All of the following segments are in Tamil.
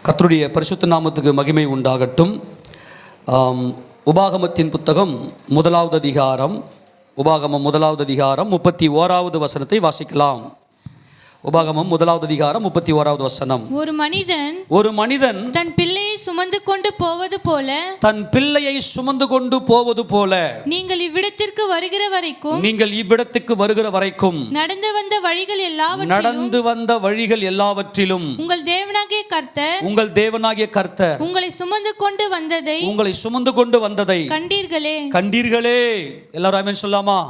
கர்த்தருடைய பரிசுத்த நாமத்துக்கு மகிமை உண்டாகட்டும். உபாகமத்தின் புத்தகம் முதலாவது அதிகாரம் 31வது வசனத்தை வாசிக்கலாம். உபாகமம் 1வது அதிகாரம் 31வது வசனம். ஒரு மனிதன் தன் பிள்ளையை சுமந்து கொண்டு போவது போல நீங்கள் இவ்விடத்திற்கு வருகிற வரைக்கும் நடந்து வந்த வழிகள் எல்லாவற்றிலும் உங்கள் தேவனாகிய கர்த்தர் உங்களை சுமந்து கொண்டு வந்ததை கண்டீர்களே. எல்லாரும் ஆமென் சொல்லாமா?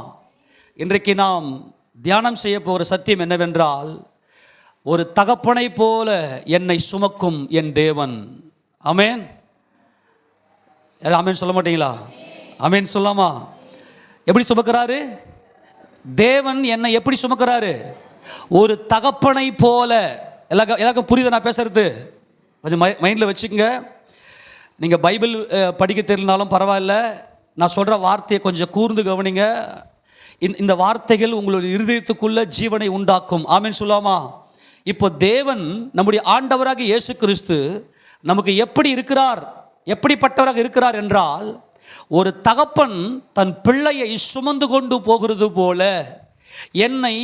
இன்றைக்கு நாம் தியானம் செய்ய போகிற சத்தியம் என்னவென்றால், ஒரு தகப்பனை போல என்னை சுமக்கும் என் தேவன். ஆமென். ஆமென் சொல்ல மாட்டீங்களா? ஆமென் சொல்லாமா? எப்படி சுமக்கிறாரு தேவன்? என்னை எப்படி சுமக்கிறாரு? ஒரு தகப்பனை போல. எல்லாருக்கும் புரியுது நான் பேசுறது? கொஞ்சம் மைண்டில் வச்சுக்கோங்க. நீங்கள் பைபிள் படிக்க தெரியலனாலும் பரவாயில்ல, நான் சொல்கிற வார்த்தையை கொஞ்சம் கூர்ந்து கவனிங்க. இந்த வார்த்தைகள் உங்களுடைய இருதயத்துக்குள்ள ஜீவனை உண்டாக்கும். ஆமென் சொல்லாமா? இப்போ தேவன் நம்முடைய ஆண்டவராக இயேசு கிறிஸ்து நமக்கு எப்படி இருக்கிறார், எப்படிப்பட்டவராக இருக்கிறார் என்றால், ஒரு தகப்பன் தன் பிள்ளையை சுமந்து கொண்டு போகிறது போல என்னை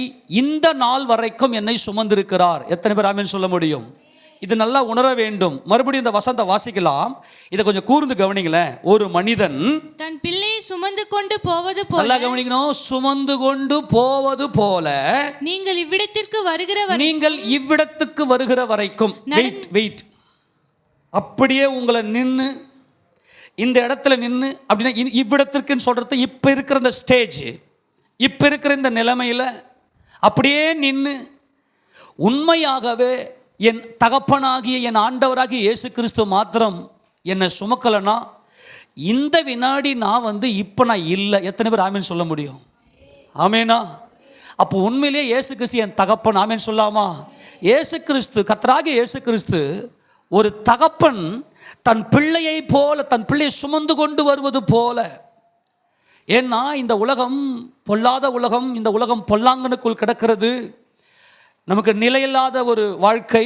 இந்த நாள் வரைக்கும் என்னை சுமந்திருக்கிறார். எத்தனை பேர் ஆமென் சொல்ல முடியும்? இது நல்லா உணர வேண்டும். மறுபடியும் இந்த வசனத்தை வாசிக்கலாம். இதை கொஞ்சம் கூர்ந்து கவனிங்களேன். ஒரு மனிதன் தன் பிள்ளையை சுமந்து கொண்டு போவது போல, நல்லா கவனிக்கணும், சுமந்து கொண்டு போவது போல நீங்கள் இவ்விடத்திற்கு வருகிற வரைக்கும் வெயிட். அப்படியே உங்களை நின்று இந்த இடத்துல நின்று, அப்படின்னா இவ்விடத்திற்குன்னு சொல்றது இப்போ இருக்கிற இந்த ஸ்டேஜ், இப்போ இருக்கிற இந்த நிலைமையில் அப்படியே நின்று உண்மையாகவே என் தகப்பனாகிய என் ஆண்டவராகிய இயேசு கிறிஸ்து மாத்திரம் என்னை சுமக்கலைன்னா இந்த வினாடி நான் இப்போ நான் இல்லை. எத்தனை பேர் ஆமேன் சொல்ல முடியும்? ஆமேனா? அப்போ உண்மையிலேயே இயேசு கிறிஸ்து என் தகப்பன். ஆமேன் சொல்லாமா? இயேசு கிறிஸ்து, கர்த்தராகிய இயேசு கிறிஸ்து ஒரு தகப்பன் தன் பிள்ளையை போல, தன் பிள்ளையை சுமந்து கொண்டு வருவது போல. ஏன்னா இந்த உலகம் பொல்லாத உலகம், இந்த உலகம் பொல்லாங்கனுக்குள் கிடக்கிறது. நமக்கு நிலையில்லாத ஒரு வாழ்க்கை,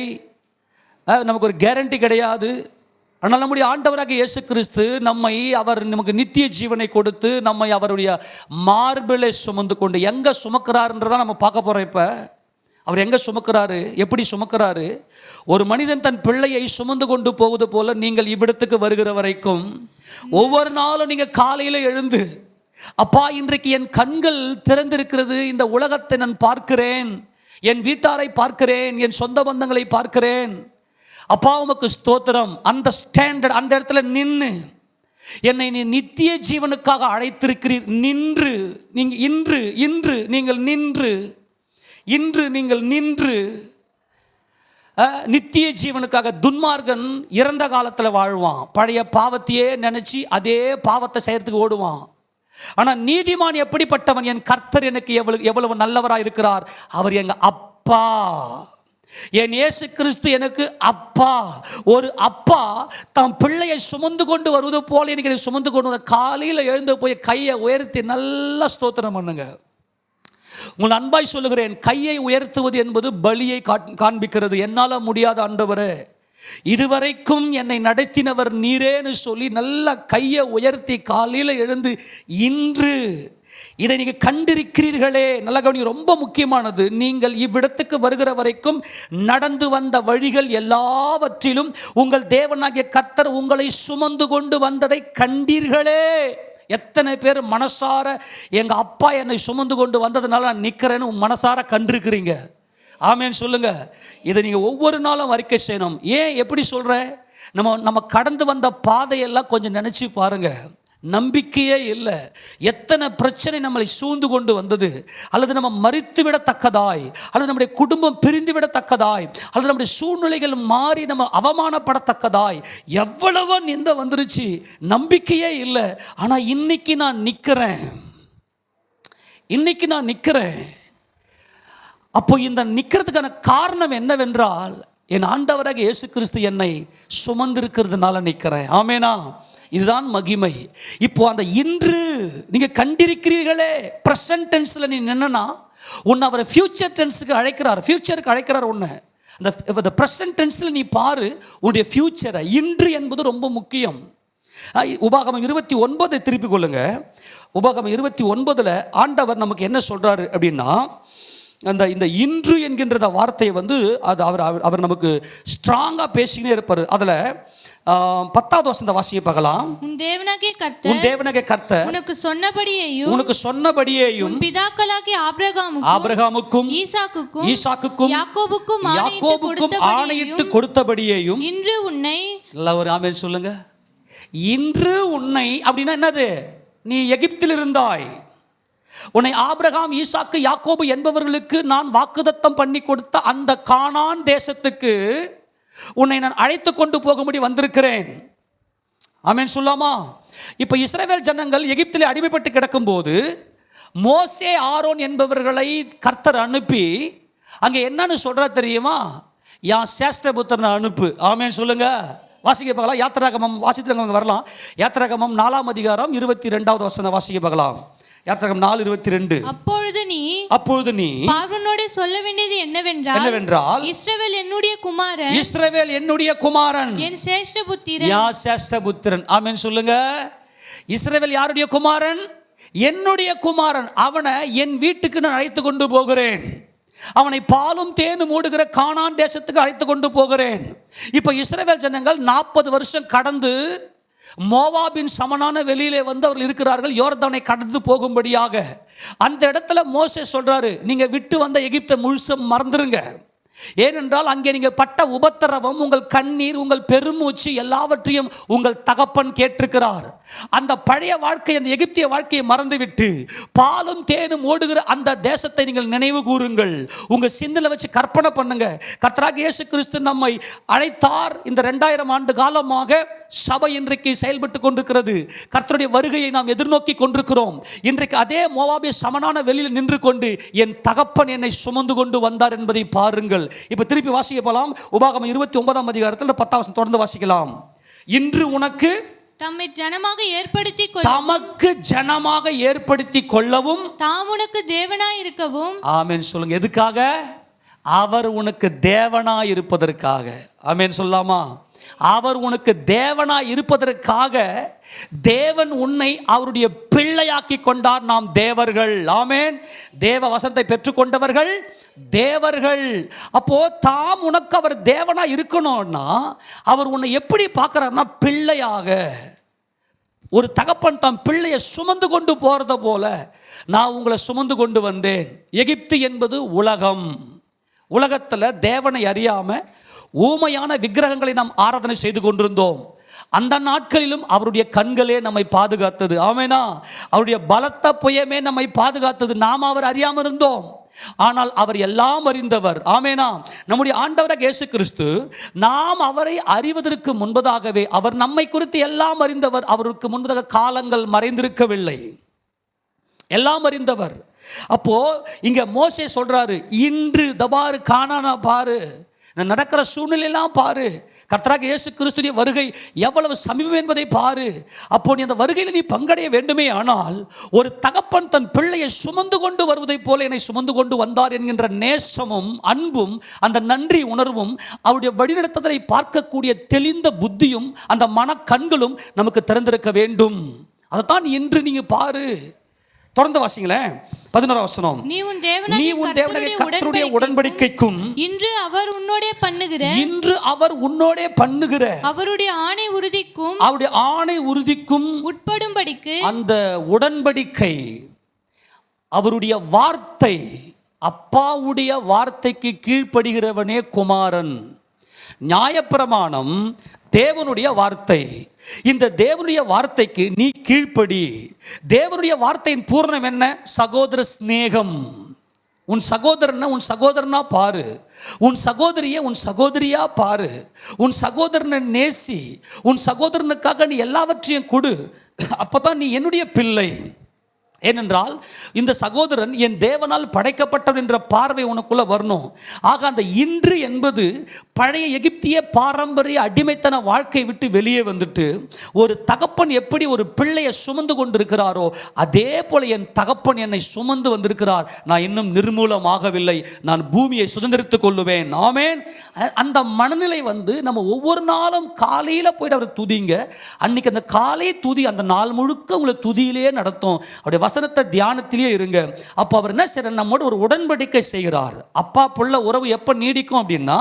நமக்கு ஒரு கேரண்டி கிடையாது. ஆனால் நம்முடைய ஆண்டவராக இயேசு கிறிஸ்து அவர் நமக்கு நித்திய ஜீவனை கொடுத்து நம்மை அவருடைய மார்பிலை சுமந்து கொண்டு எங்கே சுமக்கிறாருன்றதான் நம்ம பார்க்க போகிறோம். இப்போ அவர் எங்கே சுமக்கிறாரு, எப்படி சுமக்கிறாரு? ஒரு மனிதன் தன் பிள்ளையை சுமந்து கொண்டு போவது போல நீங்கள் இவ்விடத்துக்கு வருகிற வரைக்கும் ஒவ்வொரு நாளும் நீங்கள் காலையில் எழுந்து, அப்பா இன்றைக்கு என் கண்கள் திறந்திருக்கிறது, இந்த உலகத்தை நான் பார்க்கிறேன், என் வீட்டாரை பார்க்கிறேன், என் சொந்த பந்தங்களை பார்க்கிறேன், அப்பா உமக்கு ஸ்தோத்திரம். அந்த ஸ்டாண்டர்ட், அந்த இடத்துல நின்று என்னை நீ நித்திய ஜீவனுக்காக அழைத்திருக்கிறீர். இன்று நீங்கள் நின்று நித்திய ஜீவனுக்காக. துன்மார்கன் இறந்த காலத்தில் வாழ்வான், பழைய பாவத்தையே நினச்சி அதே பாவத்தை செய்யறதுக்கு ஓடுவான். ஆனால் நீதிமான் எப்படிப்பட்டவன்? என் கர்த்தர் எனக்கு எவ்வளவு நல்லவராக இருக்கிறார். அவர் எங்கள் அப்பா, என் இயேசு கிறிஸ்து எனக்கு அப்பா. ஒரு அப்பா தன் பிள்ளையை சுமந்து கொண்டு வருவது போல எனக்கு சுமந்து கொண்டு வந்த. காலையில் எழுந்து போய் கையை உயர்த்தி நல்லா ஸ்தோத்திரம் பண்ணுங்க. உங்கள் அன்பாய் சொல்லுகிறேன், கையை உயர்த்துவது என்பது பலியை காண்பிக்கிறது. என்னால் முடியாத ஆண்டவரே, இதுவரைக்கும் என்னை நடத்தினவர் நீரேன்னு சொல்லி நல்ல கையை உயர்த்தி காலையில் எழுந்து, இன்று இதை நீங்கள் கண்டிருக்கிறீர்களே. நல்ல கவனி, ரொம்ப முக்கியமானது. நீங்கள் இவ்விடத்துக்கு வருகிற வரைக்கும் நடந்து வந்த வழிகள் எல்லாவற்றிலும் உங்கள் தேவனாகிய கர்த்தர் உங்களை சுமந்து கொண்டு வந்ததை கண்டீர்களே. எத்தனை பேர் மனசார எங்கள் அப்பா என்னை சுமந்து கொண்டு வந்ததுனால நான் நிற்கிறேன்னு மனசார கண்டிருக்கிறீங்க? ஆமேன்னு சொல்லுங்க. இதை நீங்கள் ஒவ்வொரு நாளும் அறிக்கை செய்யணும். ஏன் எப்படி சொல்கிறேன்? நம்ம கடந்து வந்த பாதையெல்லாம் கொஞ்சம் நினச்சி பாருங்க. நம்பிக்கையே இல்லை. எத்தனை பிரச்சனை நம்மளை சூழ்ந்து கொண்டு வந்தது, அல்லது நம்ம மறித்து விடத்தக்கதாய், அல்லது நம்முடைய குடும்பம் பிரிந்து விடத்தக்கதாய், அல்லது நம்முடைய சூழ்நிலைகள் மாறி நம்ம அவமானப்படத்தக்கதாய் எவ்வளவோ நிந்த வந்துருச்சு. நம்பிக்கையே இல்லை. ஆனால் இன்னைக்கு நான் நிற்கிறேன். அப்போ இந்த நிற்கிறதுக்கான காரணம் என்னவென்றால், என் ஆண்டவராக இயேசு கிறிஸ்து என்னை சுமந்திருக்கிறதுனால நிற்கிறேன். ஆமேனா? இதுதான் மகிமை. இப்போ அந்த இன்று நீங்க கண்டிருக்கிறீர்களே, பிரசன்ட் டென்ஸ்ல நீ நின்னா உன்னை அவர் ஃபியூச்சர் டென்ஸுக்கு அழைக்கிறார், ஃபியூச்சருக்கு அழைக்கிறார். உன்னை இந்த ப்ரெசன்ட் டென்ஸில் நீ பாரு உன்னுடைய ஃபியூச்சரை. இன்று என்பது ரொம்ப முக்கியம். உபாகமம் 29 திருப்பிக் கொள்ளுங்க. உபாகமம் 29 ஆண்டவர் நமக்கு என்ன சொல்றாரு அப்படின்னா, இந்த இன்று என்கின்ற வார்த்தையை அது அவர் நமக்கு ஸ்ட்ராங்காக பேசிக்கினே இருப்பார். அதில் 10வது வசனத்தை வாசிக்க பார்க்கலாம். உன் தேவனாகிய கர்த்தர் உனக்கு சொன்னபடியேயும் பிதாக்களாகிய ஆபிரகாமுக்கும் ஈசாக்குக்கும் யாக்கோபுக்கும் ஆணையிட்டு கொடுத்தபடியேயும் இன்று உன்னை. எல்லாரும் ஆமென் சொல்லுங்க. இன்று உன்னை அப்படின்னா என்னது? நீ எகிப்தில் இருந்தாய். உன்னை ஆபிரகாம், ஈசாக்கு, யாக்கோபு என்பவர்களுக்கு நான் வாக்குத்தத்தம் பண்ணி கொடுத்த அந்த கானான் தேசத்துக்கு உன்னை நான் அழைத்து கொண்டு போகும்படி வந்திருக்கிறேன். ஆமென் சொல்லாமா? இப்போ இஸ்ரவேல் ஜனங்கள் எகிப்திலே அடிமைப்பட்டு கிடக்கும்போது மோசே, ஆரோன் என்பவர்களை கர்த்தர் அனுப்பி அங்கே என்னன்னு சொல்றா தெரியுமா? யான் சேஷ்டபுத்திரனை அனுப்பு. ஆமென் சொல்லுங்க. வாசிக்க பார்க்கலாம். யாத்திராகமம் வாசித்து வரலாம். யாத்திராகமம் 4ஆம் அதிகாரம் 22வது வசனம் வாசிக்க பார்க்கலாம். யாத்திராகமம் 4:22. அப்பொழுது நீ பார்வோனோட சொல்ல வேண்டியது என்னவென்றால், இஸ்ரவேல் என்னுடைய குமாரன், என் சேஷ்டபுத்திரன். ஆமென் சொல்லுங்க. இஸ்ரவேல் யாருடைய குமாரன்? என்னுடைய குமாரன். அவனை என் வீட்டுக்கு நான் அழைத்து கொண்டு போகிறேன். அவனை பாலும் தேனும் ஓடுகிற கானான் தேசத்துக்கு அழைத்து கொண்டு போகிறேன். இப்போ இஸ்ரவேல் ஜனங்கள் 40 வருஷம் கடந்து மோவாபின் சமனான வெளியிலே அவர்கள் இருக்கிறார்கள், யோர்தானை கடந்து போகும்படியாக. அந்த இடத்துல மோசே சொல்றாரு, நீங்க விட்டு வந்த எகிப்தை முழுசும் மறந்துருங்க. ஏனென்றால் அங்கே நீங்கள் பட்ட உபத்திரவம், உங்கள் கண்ணீர், உங்கள் பெருமூச்சு எல்லாவற்றையும் உங்கள் தகப்பன் கேட்டிருக்கிறார். அந்த பழைய வாழ்க்கை, அந்த எகிப்திய வாழ்க்கையை மறந்துவிட்டு பாலும் தேனும் ஓடுகிற அந்த தேசத்தை நீங்கள் நினைவு கூறுங்கள். உங்கள் சிந்தனை வச்சு கற்பனை பண்ணுங்க. கர்த்தராகிய இயேசு கிறிஸ்து நம்மை அழைத்தார். இந்த 2000 ஆண்டு காலமாக சபை இன்றைக்கு செயல்பட்டு கொண்டிருக்கிறது. கர்த்தருடைய வருகையை நாம் எதிர்நோக்கி கொண்டிருக்கிறோம். இன்றைக்கு அதே மோவாபிய சமனான வெளியில் நின்று கொண்டு என் தகப்பன் என்னை சுமந்து கொண்டு வந்தார் என்பதை பாருங்கள். இப்ப திருப்பி வாசிக்க போலாம். உபாகமம் 29ஆம் அதிகாரத்தில் 10ஆம் வசனம் தொடர்ந்து வாசிக்கலாம். இன்று உனக்கு தமக்கு ஜனமாக ஏற்படுத்தி கொள்ளவும் தாம் உனக்கு தேவனாய் இருக்கவும். ஆமென் சொல்லுங்க. எதுக்காக? அவர் உனக்கு தேவனாய் இருப்பதற்காக. ஆமென் சொல்லாமா? அவர் உனக்கு தேவனாய் இருப்பதற்காக தேவன் உன்னை அவருடைய பிள்ளையாக்கி கொண்டார். நாம் தேவர்கள். ஆமென். தேவ வசனத்தை பெற்றுக்கொண்டவர்கள் தேவர்கள். அப்போ தாம் உனக்கு அவர் தேவனா இருக்கணும்னா அவர் உன்னை எப்படி பார்க்கிறார்னா பிள்ளையாக. ஒரு தகப்பன் தாம் பிள்ளையை சுமந்து கொண்டு போறத போல நான் உங்களை சுமந்து கொண்டு வந்தேன். எகிப்து என்பது உலகம். உலகத்தில் தேவனை அறியாம ஊமையான விக்கிரகங்களை நாம் ஆராதனை செய்து கொண்டிருந்தோம். அந்த நாட்களிலும் அவருடைய கண்களே நம்மை பாதுகாத்தது. ஆமெனா? அவருடைய பலத்த புயமே நம்மை பாதுகாத்தது. நாம் அவர் அறியாமல் இருந்தோம், ஆனால் அவர் எல்லாம் அறிந்தவர். ஆமெனா? நம்முடைய ஆண்டவராகிய இயேசு கிறிஸ்து நாம் அவரை அறிவதற்கு முன்பதாகவே அவர் நம்மை குறித்து எல்லாம் அறிந்தவர். அவருக்கு முன்பதாக காலங்கள் மறைந்திருக்கவில்லை, எல்லாம் அறிந்தவர். அப்போ இங்க மோசே சொல்றாரு, இன்று தபாரு கானானா பாரு, நடக்கிற சூழ்நிலையெல்லாம் பாரு, கர்த்தராகிய இயேசு கிறிஸ்துவின் வருகை எவ்வளவு சமீபம் என்பதை பாரு. அப்போ நீ அந்த வருகையில் நீ பங்கடைய வேண்டுமே ஆனால் ஒரு தகப்பன் தன் பிள்ளையை சுமந்து கொண்டு வருவதைப் போல என்னை சுமந்து கொண்டு வந்தார் என்கின்ற நேசமும் அன்பும் அந்த நன்றி உணர்வும் அவருடைய வழிநடத்துதலை பார்க்கக்கூடிய தெளிந்த புத்தியும் அந்த மனக்கண்களும் நமக்கு திறந்திருக்க வேண்டும். அதைத்தான் இன்று நீங்க பாரு. தொடர்ந்து வாசிங்களேன். 11ஆம் வசனம். நீ உன் தேவனாகிய கர்த்தருடைய உடன்படிக்கைக்கும் இன்று அவர் உன்னோடே பண்ணுகிற அவருடைய ஆணை உறுதிக்கும் உட்படும்படிக்கு அந்த உடன்படிக்கை, அவருடைய வார்த்தை, அப்பாவுடைய வார்த்தைக்கு கீழ்ப்படுகிறவனே குமாரன். நியாயப்பிரமாணம் தேவனுடைய வார்த்தை. இந்த தேவனுடைய வார்த்தைக்கு நீ கீழ்ப்படி. தேவனுடைய வார்த்தையின் பூர்ணம் என்ன? சகோதர சிநேகம். உன் சகோதரனை உன் சகோதரனா பாரு, உன் சகோதரியை உன் சகோதரியா பாரு, உன் சகோதரனை நேசி, உன் சகோதரனுக்காக நீ எல்லாவற்றையும் கொடு. அப்பதான் நீ என்னுடைய பிள்ளை. ஏனென்றால் இந்த சகோதரன் என் தேவனால் படைக்கப்பட்டவன் என்ற பார்வை உனக்குள்ள வரணும். ஆக அந்த இன்று என்பது பழைய எகிப்திய பாரம்பரிய அடிமைத்தன வாழ்க்கை விட்டு வெளியே வந்துட்டு ஒரு தகப்பன் எப்படி ஒரு பிள்ளையை சுமந்து கொண்டிருக்கிறாரோ அதே போல என் தகப்பன் என்னை சுமந்து வந்திருக்கிறார். நான் இன்னும் நிர்மூலமாகவில்லை, நான் பூமியை சுதந்திரித்துக் கொள்ளுவேன். ஆமென். அந்த மனநிலை நம்ம ஒவ்வொரு நாளும் காலையில் போயிட்டு அவரை துதிங்க. அன்னைக்கு அந்த காலை துதி அந்த நாள் முழுக்க உங்களை துதியிலே நடத்தும். அவருடைய வசனத்தை தியானத்திலேயே இருங்க. அப்போ அவர் என்ன செய்யறார், நம்மோடு ஒரு உடன்படிக்கை செய்கிறார். அப்பா புள்ள உறவு எப்போ நீடிக்கும் அப்படின்னா,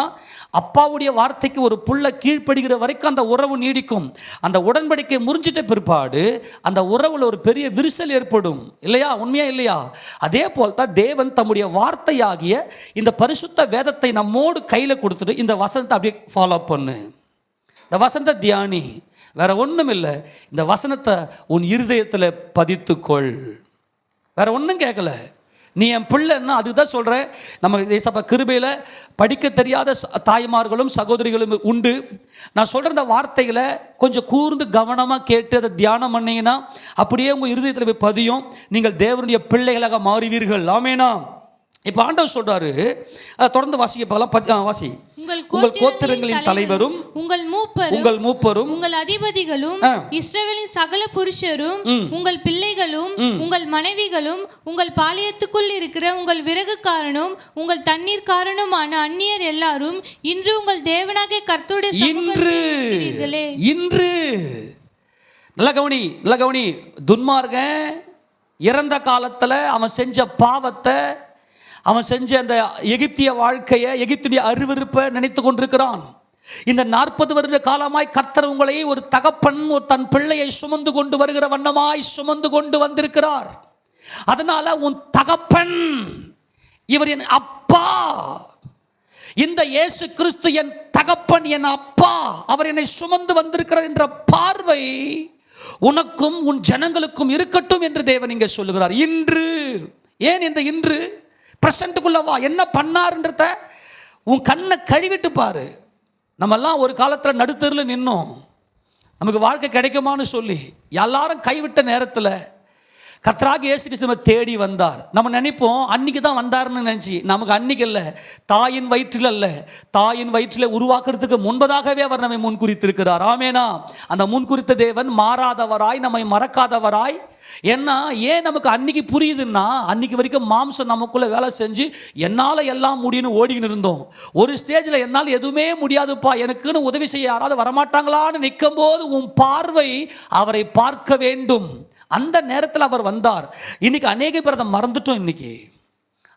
அப்பாவுடைய வார்த்தைக்கு ஒரு புள்ள கீழ்ப்படுகிற வரைக்கும் அந்த உறவு நீடிக்கும். அந்த உடன்படிக்கை முறிஞ்சிட்ட பிற்பாடு அந்த உறவுல ஒரு பெரிய விரிசல் ஏற்படும் இல்லையா? உண்மையா இல்லையா? அதே போல் தான் தேவன் தம்முடைய வார்த்தையாகிய இந்த பரிசுத்த வேதத்தை நம்மோடு கையில் கொடுத்துட்டு இந்த வசனத்தை அப்படியே ஃபாலோ பண்ணு, இந்த வசனத்தை தியானி. வேற ஒன்றும் இல்லை, இந்த வசனத்தை உன் இருதயத்தில் பதித்துக்கொள். வேற ஒன்றும் கேட்கல. நீ என் பிள்ளைன்னா அதுதான் சொல்கிறேன். நம்ம ஏசப்பா கிருபையில் படிக்க தெரியாத தாய்மார்களும் சகோதரிகளும் உண்டு. நான் சொல்கிற இந்த வார்த்தைகளை கொஞ்சம் கூர்ந்து கவனமாக கேட்டு அதை தியானம் பண்ணிங்கன்னா அப்படியே உங்கள் இருதயத்தில் போய் பதியும். நீங்கள் தேவனுடைய பிள்ளைகளாக மாறுவீர்கள். ஆமேனா? இப்போ ஆண்டவர் சொல்றாரு, தொடர்ந்து வாசிக்க பார்க்கலாம். வாசி. உங்கள் கோத்திரங்களின் தலைவரும் உங்கள் மூப்பரும் உங்கள் அதிபதிகளும் இஸ்ரவேலின் சகல புருஷரும் உங்கள் பிள்ளைகளும் உங்கள் மனைவிகளும் உங்கள் பாளையத்துக்குள் இருக்கிற உங்கள் விறகுக்காரனும் உங்கள் தண்ணீர்க்காரனுமான அந்நியர் எல்லாரும் இன்று உங்கள் தேவனாகிய கர்த்தருடைய சமூகத்தில் இன்று நல்ல கவனி. துன்மார்கன் இறந்த காலத்தில் அவன் செஞ்ச பாவத்தை, அவன் செஞ்ச அந்த எகிப்திய வாழ்க்கையை, எகிப்துடைய அருவருப்பை நினைத்து கொண்டிருக்கிறான். இந்த 40 வருட காலமாய் கர்த்தர் உங்களை ஒரு தகப்பன் ஒரு தன் பிள்ளையை சுமந்து கொண்டு வருகிற வண்ணமாய் சுமந்து கொண்டு வந்திருக்கிறார். அதனால உன் தகப்பன் இவர் என் அப்பா, இந்த இயேசு கிறிஸ்து என் தகப்பன், என் அப்பா, அவர் என்னை சுமந்து வந்திருக்கிறார் என்ற பார்வை உனக்கும் உன் ஜனங்களுக்கும் இருக்கட்டும் என்று தேவன் இங்கே சொல்லுகிறார். இன்று. ஏன் இந்த இன்று? பிரசன்ட்டுக்குள்ள வா. என்ன பண்ணாருன்றத உன் கண்ணை கழுவிட்டு பாரு. நம்மெல்லாம் ஒரு காலத்தில் நடுத்தெருவில் நின்னோம், நமக்கு வாழ்க்கை கிடைக்குமான்னு சொல்லி. எல்லாரும் கைவிட்ட நேரத்தில் கர்த்தராகிய இயேசு கிறிஸ்து தேடி வந்தார். நம்ம நினைப்போம் அன்னைக்கு தான் வந்தார்னு நினச்சி. நமக்கு அன்னைக்கு இல்லை, தாயின் வயிற்றில் அல்ல, தாயின் வயிற்றில் உருவாக்குறதுக்கு முன்பதாகவே அவர் நம்மை முன்குறித்திருக்கிறார். ஆமேனா? அந்த முன்குறித்த தேவன் மாறாதவராய், நம்மை மறக்காதவராய். ஏன்னா ஏன் நமக்கு அன்னைக்கு புரியுதுன்னா, அன்னைக்கு வரைக்கும் மாம்சம் நமக்குள்ளே வேலை செஞ்சு என்னால் எல்லாம் முடியும்னு ஓடிக்கின்னு இருந்தோம். ஒரு ஸ்டேஜில் என்னால் எதுவுமே முடியாதுப்பா, எனக்குன்னு உதவி செய்ய யாராவது வரமாட்டாங்களான்னு நிற்கும் போது உன் பார்வை அவரை பார்க்க வேண்டும். அந்த நேரத்தில் அவர் வந்தார். இன்னைக்கு அநேக பேர் அதை மறந்துட்டோம். இன்னைக்கு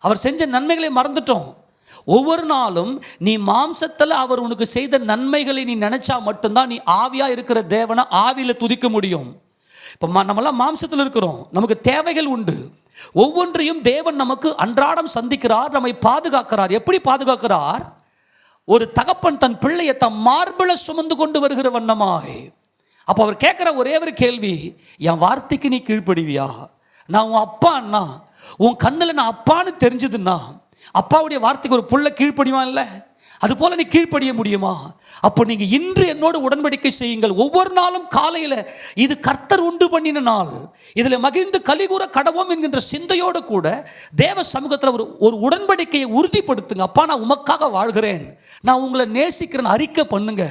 அவர் செஞ்ச நன்மைகளை மறந்துட்டோம். ஒவ்வொரு நாளும் நீ மாம்சத்தில் அவர் உனக்கு செய்த நன்மைகளை நீ நினைச்சா மட்டும்தான் நீ ஆவியா இருக்கிற தேவனை ஆவியில் துதிக்க முடியும். இப்போ நம்மளாம் மாம்சத்தில் இருக்கிறோம், நமக்கு தேவைகள் உண்டு. ஒவ்வொன்றையும் தேவன் நமக்கு அன்றாடம் சந்திக்கிறார், நம்மை பாதுகாக்கிறார். எப்படி பாதுகாக்கிறார்? ஒரு தகப்பன் தன் பிள்ளையை தன் மார்பிள சுமந்து கொண்டு வருகிற வண்ணமாய். அப்போ அவர் கேட்குற ஒரே ஒரு கேள்வி, என் வார்த்தைக்கு நீ கீழ்ப்படுவியா? நான் உன் அப்பா அண்ணா, உன் கண்ணில் நான் அப்பான்னு தெரிஞ்சதுன்னா அப்பாவுடைய வார்த்தைக்கு ஒரு புள்ள கீழ்ப்படியுமா? இல்லை. அதுபோல் நீ கீழ்ப்படிய முடியுமா? அப்போ நீங்கள் இன்று என்னோடு உடன்படிக்கை செய்யுங்கள். ஒவ்வொரு நாளும் காலையில் இது கர்த்தர் உண்டு பண்ணின நாள், இதில் மகிழ்ந்து கலிகூற கடவோம் என்கின்ற சிந்தையோடு கூட தேவ சமூகத்தில் ஒரு உடன்படிக்கையை உறுதிப்படுத்துங்க. அப்பா, நான் உமக்காக வாழ்கிறேன், நான் உங்களை நேசிக்கிறேன் அறிக்கை பண்ணுங்க.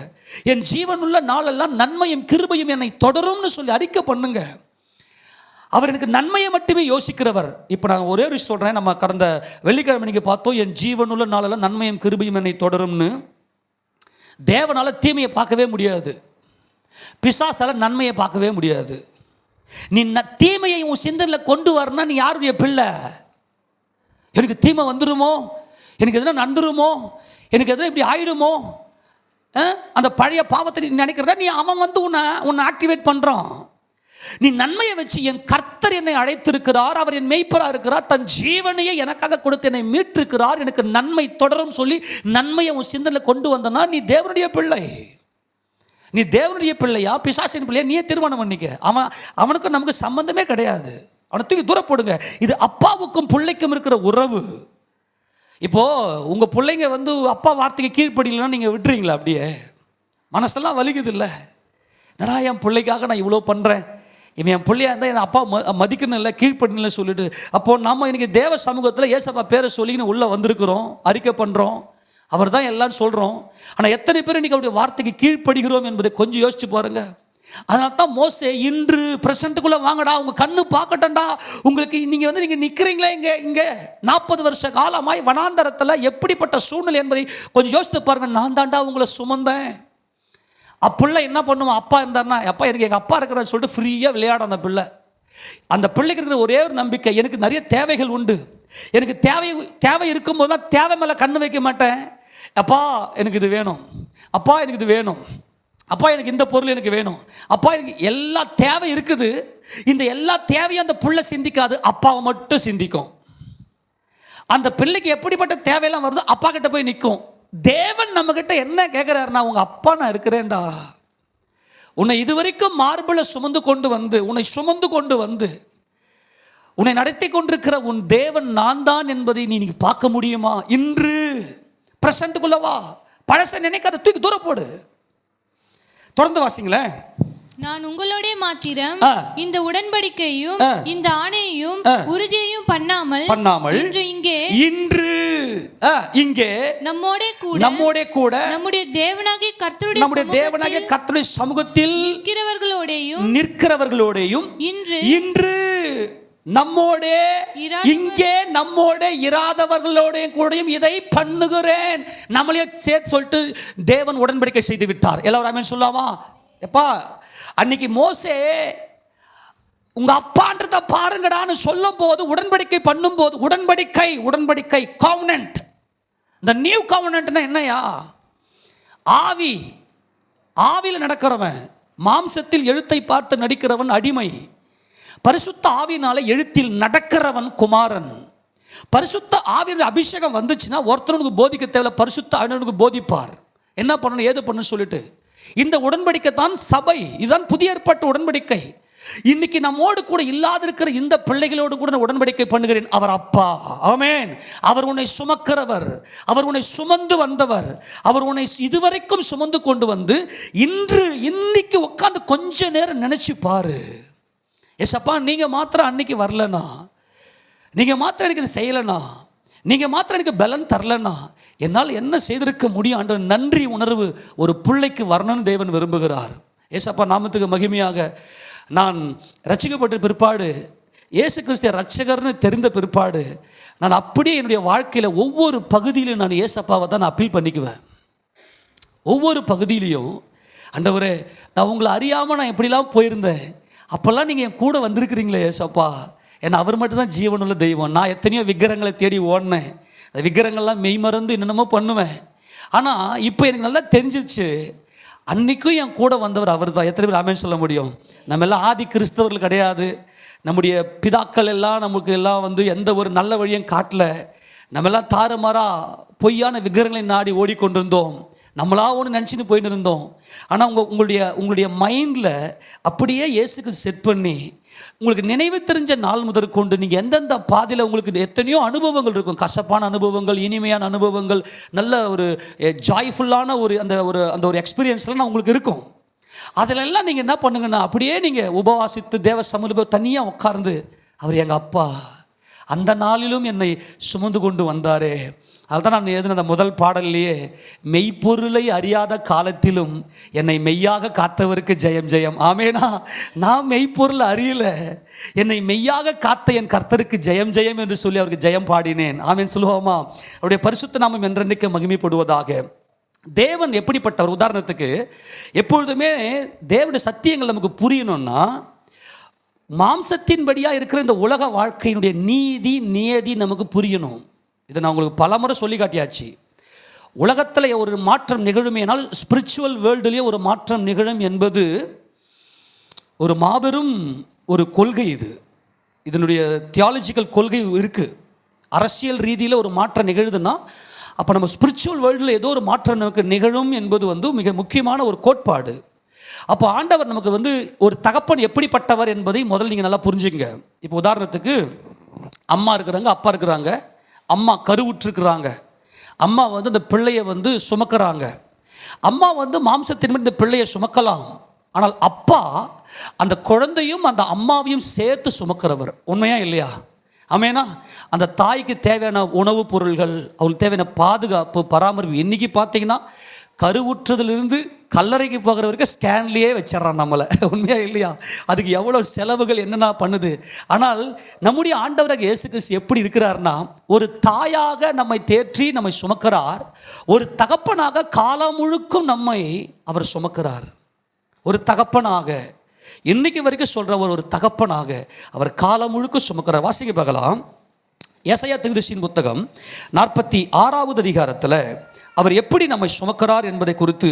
என் ஜீவனுள்ள நாளெல்லாம் நன்மையும் கிருபையும் என்னை தொடரும்னு சொல்லி அறிக்கை பண்ணுங்க. அவர் எனக்கு நன்மையை மட்டுமே யோசிக்கிறவர். இப்போ நான் ஒரே ஒரு சொல்கிறேன். நம்ம கடந்த வெள்ளிக்கிழமை நீங்கள் பார்த்தோம், என் ஜீவனுள்ள நாளெல்லாம் நன்மையும் கிருபையும் என்னை தொடரும்னு. தேவனால் தீமையை பார்க்கவே முடியாது, பிசாசால நன்மையை பார்க்கவே முடியாது. நீ தீமையை உன் சிந்தனையில் கொண்டு வரனா நீ யாருடைய பிள்ளை? எனக்கு தீமை வந்துடுமோ, எனக்கு எதுனா நடந்துருமோ, எனக்கு எதுனா இப்படி ஆயிடுமோ, அந்த பழைய பாவத்தை நீ நினைக்கிறதா, நீ அவன் உன்னை ஆக்டிவேட் பண்ணுறான். நீ நன்மையை வச்சு, என் கர்த்தர் என்னை அழைத்திருக்கிறார், அவர் என் மெய்ப்பராக இருக்கிறார், தன் ஜீவனையே எனக்காக கொடுத்து என்னை மீட்டிருக்கிறார், எனக்கு நன்மை தொடரும் சொல்லி நன்மையை உன் சிந்தனையில் கொண்டு வந்தனா நீ தேவனுடைய பிள்ளை. நீ தேவனுடைய பிள்ளையா பிசாசின் பிள்ளையா? நீயே தீர்மானம் பண்ணிக்க. அவனுக்கும் நமக்கு சம்பந்தமே கிடையாது. அவனை தூக்கி தூர போடுங்க. இது அப்பாவுக்கும் பிள்ளைக்கும் இருக்கிற உறவு. இப்போது உங்கள் பிள்ளைங்க அப்பா வார்த்தைக்கு கீழ்ப்படியலைன்னா நீங்கள் விட்டுறீங்களா? அப்படியே மனசெல்லாம் வலிக்குது இல்லை? என்னடா என் பிள்ளைக்காக நான் இவ்வளோ பண்ணுறேன், இவன் என் பிள்ளையா இருந்தால் என் அப்பா மதிக்கணும் இல்லை, கீழ்ப்படணும் இல்லை சொல்லிட்டு, அப்போது நம்ம இன்றைக்கி தேவ சமூகத்தில் ஏசப்பா பேரை சொல்லின்னு உள்ளே வந்திருக்கிறோம், அறிக்கை பண்ணுறோம், அவர் தான் எல்லாம் சொல்கிறோம். ஆனால் எத்தனை பேர் இன்றைக்கி அவருடைய வார்த்தைக்கு கீழ்ப்படுகிறோம் என்பதை கொஞ்சம் யோசிச்சு பாருங்கள். அதனால தான் மோசே இன்று ப்ரெசண்ட்டுக்குள்ளே வாங்கடா, உங்கள் கண்ணு பார்க்கட்டண்டா, உங்களுக்கு நீங்கள் நிற்கிறீங்களே இங்கே 40 வருஷ காலமாய் வனாந்தரத்தில் எப்படிப்பட்ட சூழ்நிலை என்பதை கொஞ்சம் யோசித்து பாருங்கள். நான் தாண்டா உங்களை சுமந்தேன். அப்பிள்ளை என்ன பண்ணுவோம், அப்பா இருந்தார்னா, அப்பா எனக்கு எங்கள் அப்பா இருக்கிறான்னு சொல்லிட்டு ஃப்ரீயாக விளையாடும் அந்த பிள்ளை. அந்த பிள்ளைக்கு இருக்கிற ஒரே ஒரு நம்பிக்கை, எனக்கு நிறைய தேவைகள் உண்டு, எனக்கு தேவை இருக்கும்போதெல்லாம் தேவை மேலே கண்ணு வைக்க மாட்டேன். அப்பா எனக்கு இது வேணும், அப்பா எனக்கு இது வேணும், அப்பா எனக்கு இந்த பொருள் எனக்கு வேணும், அப்பா எனக்கு எல்லா தேவை இருக்குது. இந்த எல்லா தேவையும் அந்த பிள்ளை சிந்திக்காது, அப்பாவை மட்டும் சிந்திக்கும். அந்த பிள்ளைக்கு எப்படிப்பட்ட தேவையெல்லாம் வருதோ அப்பா கிட்ட போய் நிற்கும். தேவன் நம்மக்கிட்ட என்ன கேட்குறாருன்னா, உங்கள் அப்பா நான் இருக்கிறேன்டா, உன்னை இதுவரைக்கும் மார்பில் சுமந்து கொண்டு வந்து, உன்னை சுமந்து கொண்டு வந்து உன்னை நடத்தி கொண்டிருக்கிற உன் தேவன் நான் தான் என்பதை நீ பார்க்க முடியுமா? இன்று ப்ரெசண்ட்டுக்குள்ளவா, பழச நினைக்காத, தூக்கி தூரம் போடு. தொடர்ந்து வாசிங்களேன். நான் உங்களோட மாத்திரம் இந்த உடன்படிக்கையும் இந்த ஆணையையும் உறுதியையும் பண்ணாமல் இங்கே நம்மோட கூட நம்முடைய தேவனாகிய கர்த்தருடைய சமூகத்தில் நிற்கிறவர்களோடையும் இன்று நம்மோட இங்கே நம்மோட இராதவர்களோடையும் கூடயும் இதை பண்ணுகிறேன். நம்மளே சேர்த்து சொல்லிட்டு தேவன் உடன்படிக்கை செய்து விட்டார். எல்லாரும் ஆமென் சொல்லாமா? எப்பா அன்னைக்கு மோசே உங்க அப்பான்றத பாருங்கடான்னு சொல்லும் போது, உடன்படிக்கை பண்ணும் போது, உடன்படிக்கை கவனன்ட். இந்த நியூ கவனன்ட்னா என்னையா? ஆவியில் நடக்கிறவன், மாம்சத்தில் எழுத்தை பார்த்து நடிக்கிறவன் அடிமை, பரிசுத்த ஆவியினால எழுத்தில் நடக்கிறவன் குமாரன். பரிசுத்த ஆவியின் அபிஷேகம் வந்துச்சுன்னா ஒருத்தனுக்கு போதிக்க தேவை, பரிசுத்த ஆவியானவருக்கு போதிப்பார் என்ன பண்ணணும் ஏது பண்ணணும் சொல்லிட்டு. இந்த உடன்படிக்கை தான் சபை, இதுதான் புதிய ஏற்பாட்டு உடன்படிக்கை. இன்னைக்கு நம்மோடு கூட இல்லாதிருக்கிற இந்த பிள்ளைகளோடு கூட உடன்படிக்கை பண்ணுகிறேன். அவர் அப்பா, ஆமென். அவர் உன்னை சுமக்கிறவர், அவர் உன்னை சுமந்து வந்தவர், அவர் உன்னை இதுவரைக்கும் சுமந்து கொண்டு வந்து இன்னைக்கு உட்காந்து கொஞ்ச நேரம் நினைச்சு பாரு. ஏசப்பா நீங்கள் மாத்திரம் அன்னைக்கு வரலனா, நீங்கள் மாத்திரம் எனக்கு இது செய்யலைனா, நீங்கள் மாத்திரம் எனக்கு பலன் தரலனா என்னால் என்ன செய்திருக்க முடியும் என்ற நன்றி உணர்வு ஒரு பிள்ளைக்கு வரணும்னு தேவன் விரும்புகிறார். ஏசப்பா நாமத்துக்கு மகிமையாக நான் ரட்சிக்கப்பட்ட பிற்பாடு, இயேசு கிறிஸ்துவ ரட்சகர்னு தெரிந்த பிற்பாடு, நான் அப்படியே என்னுடைய வாழ்க்கையில் ஒவ்வொரு பகுதியிலும் நான் ஏசப்பாவை தான் நான் அப்பீல் பண்ணிக்குவேன். ஒவ்வொரு பகுதியிலையும் ஆண்டவரே, நான் உங்களை அறியாமல் நான் எப்படிலாம் போயிருந்தேன், அப்போல்லாம் நீங்கள் என் கூட வந்திருக்கிறீங்களே ஏசப்பா. ஏன்னா அவர் மட்டும்தான் ஜீவனுள்ள தெய்வம். நான் எத்தனையோ விக்கிரகங்களை தேடி ஓடினேன், அந்த விக்கிரகங்கள்லாம் மெய்மறந்து என்னென்னமோ பண்ணுவேன். ஆனால் இப்போ எனக்கு நல்லா தெரிஞ்சிருச்சு, அன்றைக்கும் என் கூட வந்தவர் அவர் தான். எத்தனை பேர் ஆமென் சொல்ல முடியும்? நம்ம எல்லாம் ஆதி கிறிஸ்தவர்கள் கிடையாது. நம்முடைய பிதாக்கள் எல்லாம் நமக்கு எல்லாம் எந்த ஒரு நல்ல வழியும் காட்டல. நம்ம எல்லாம் தாறுமாறாக பொய்யான விக்கிரகங்களை நாடி ஓடிக்கொண்டிருந்தோம். நம்மளா ஒன்று நினச்சின்னு போயின்னு இருந்தோம். ஆனால் உங்களுடைய மைண்டில் அப்படியே இயேசுக்கு செட் பண்ணி உங்களுக்கு நினைவு தெரிஞ்ச நாள் முதற்கொண்டு நீங்கள் எந்தெந்த பாதையில் உங்களுக்கு எத்தனையோ அனுபவங்கள் இருக்கும், கசப்பான அனுபவங்கள், இனிமையான அனுபவங்கள், நல்ல ஒரு ஜாய்ஃபுல்லான அந்த ஒரு எக்ஸ்பீரியன்ஸ்லாம் உங்களுக்கு இருக்கும். அதிலெல்லாம் நீங்கள் என்ன பண்ணுங்கன்னா, அப்படியே நீங்கள் உபவாசித்து தேவ சமூகம் தனியாக உட்கார்ந்து, அவர் எங்கள் அப்பா அந்த நாளிலும் என்னை சுமந்து கொண்டு வந்தாரே. அதுதான் நான் எழுதின அந்த முதல் பாடல்லையே, மெய்ப்பொருளை அறியாத காலத்திலும் என்னை மெய்யாக காத்தவருக்கு ஜெயம் ஜெயம். ஆமேனா? நான் மெய்ப்பொருள் அறியல, என்னை மெய்யாக காத்த என் கர்த்தருக்கு ஜெயம் ஜெயம் என்று சொல்லி அவருக்கு ஜெயம் பாடினேன். ஆமேன் சொல்லுவோமா? அவருடைய பரிசுத்த நாமம் என்றென்றைக்கு மகிமைப்படுவதாக. தேவன் எப்படிப்பட்டவர்? உதாரணத்துக்கு, எப்பொழுதுமே தேவனுடைய சத்தியங்கள் நமக்கு புரியணும்னா, மாம்சத்தின்படியாக இருக்கிற இந்த உலக வாழ்க்கையினுடைய நீதி நியதி நமக்கு புரியணும். இதை நான் உங்களுக்கு பல முறை சொல்லி காட்டியாச்சு. உலகத்தில் ஒரு மாற்றம் நிகழுமேனால் ஸ்பிரிச்சுவல் வேர்ல்டுலேயே ஒரு மாற்றம் நிகழும் என்பது ஒரு மாபெரும் ஒரு கொள்கை. இதனுடைய தியாலஜிக்கல் கொள்கை இருக்குது. அரசியல் ரீதியில் ஒரு மாற்றம் நிகழுதுன்னா அப்போ நம்ம ஸ்பிரிச்சுவல் வேர்ல்டில் ஏதோ ஒரு மாற்றம் நமக்கு நிகழும் என்பது மிக முக்கியமான ஒரு கோட்பாடு. அப்போ ஆண்டவர் நமக்கு ஒரு தகப்பன் எப்படிப்பட்டவர் என்பதை முதல்ல நீங்கள் நல்லா புரிஞ்சுங்க. இப்போ உதாரணத்துக்கு, அம்மா இருக்கிறாங்க, அப்பா இருக்கிறாங்க. அம்மா கருவுற்றுருக்குறாங்க. அம்மா அந்த பிள்ளையை சுமக்கிறாங்க. அம்மா மாம்சத்தின் இந்த பிள்ளையை சுமக்கலாம். ஆனால் அப்பா அந்த குழந்தையும் அந்த அம்மாவையும் சேர்த்து சுமக்கிறவர். உண்மையா இல்லையா? ஆமேனா? அந்த தாய்க்கு தேவையான உணவுப் பொருள்கள், அவளுக்கு தேவையான பாதுகாப்பு, பராமரிப்பு. இன்றைக்கி பார்த்தீங்கன்னா கருவுற்றதிலிருந்து கல்லறைக்கு போகிற வரைக்கும் ஸ்கேன்லேயே வச்சிடறான் நம்மளை. உண்மையா இல்லையா? அதுக்கு எவ்வளோ செலவுகள் என்னென்ன பண்ணுது. ஆனால் நம்முடைய ஆண்டவராக இயேசு கிறிஸ்து எப்படி இருக்கிறார்னா, ஒரு தாயாக நம்மை தேற்றி நம்மை சுமக்கிறார். ஒரு தகப்பனாக காலம் முழுக்கும் நம்மை அவர் சுமக்கிறார். ஒரு தகப்பனாக இன்னைக்கு வரைக்கும் சொல்கிறவர், ஒரு தகப்பனாக அவர் காலம் முழுக்க சுமக்கிறார். வாசிக்க பார்க்கலாம். ஏசாயா தீர்க்கதரிசியின் புத்தகம் 46வது அதிகாரத்தில் அவர் எப்படி நம்மை சுமக்கிறார் என்பதை குறித்து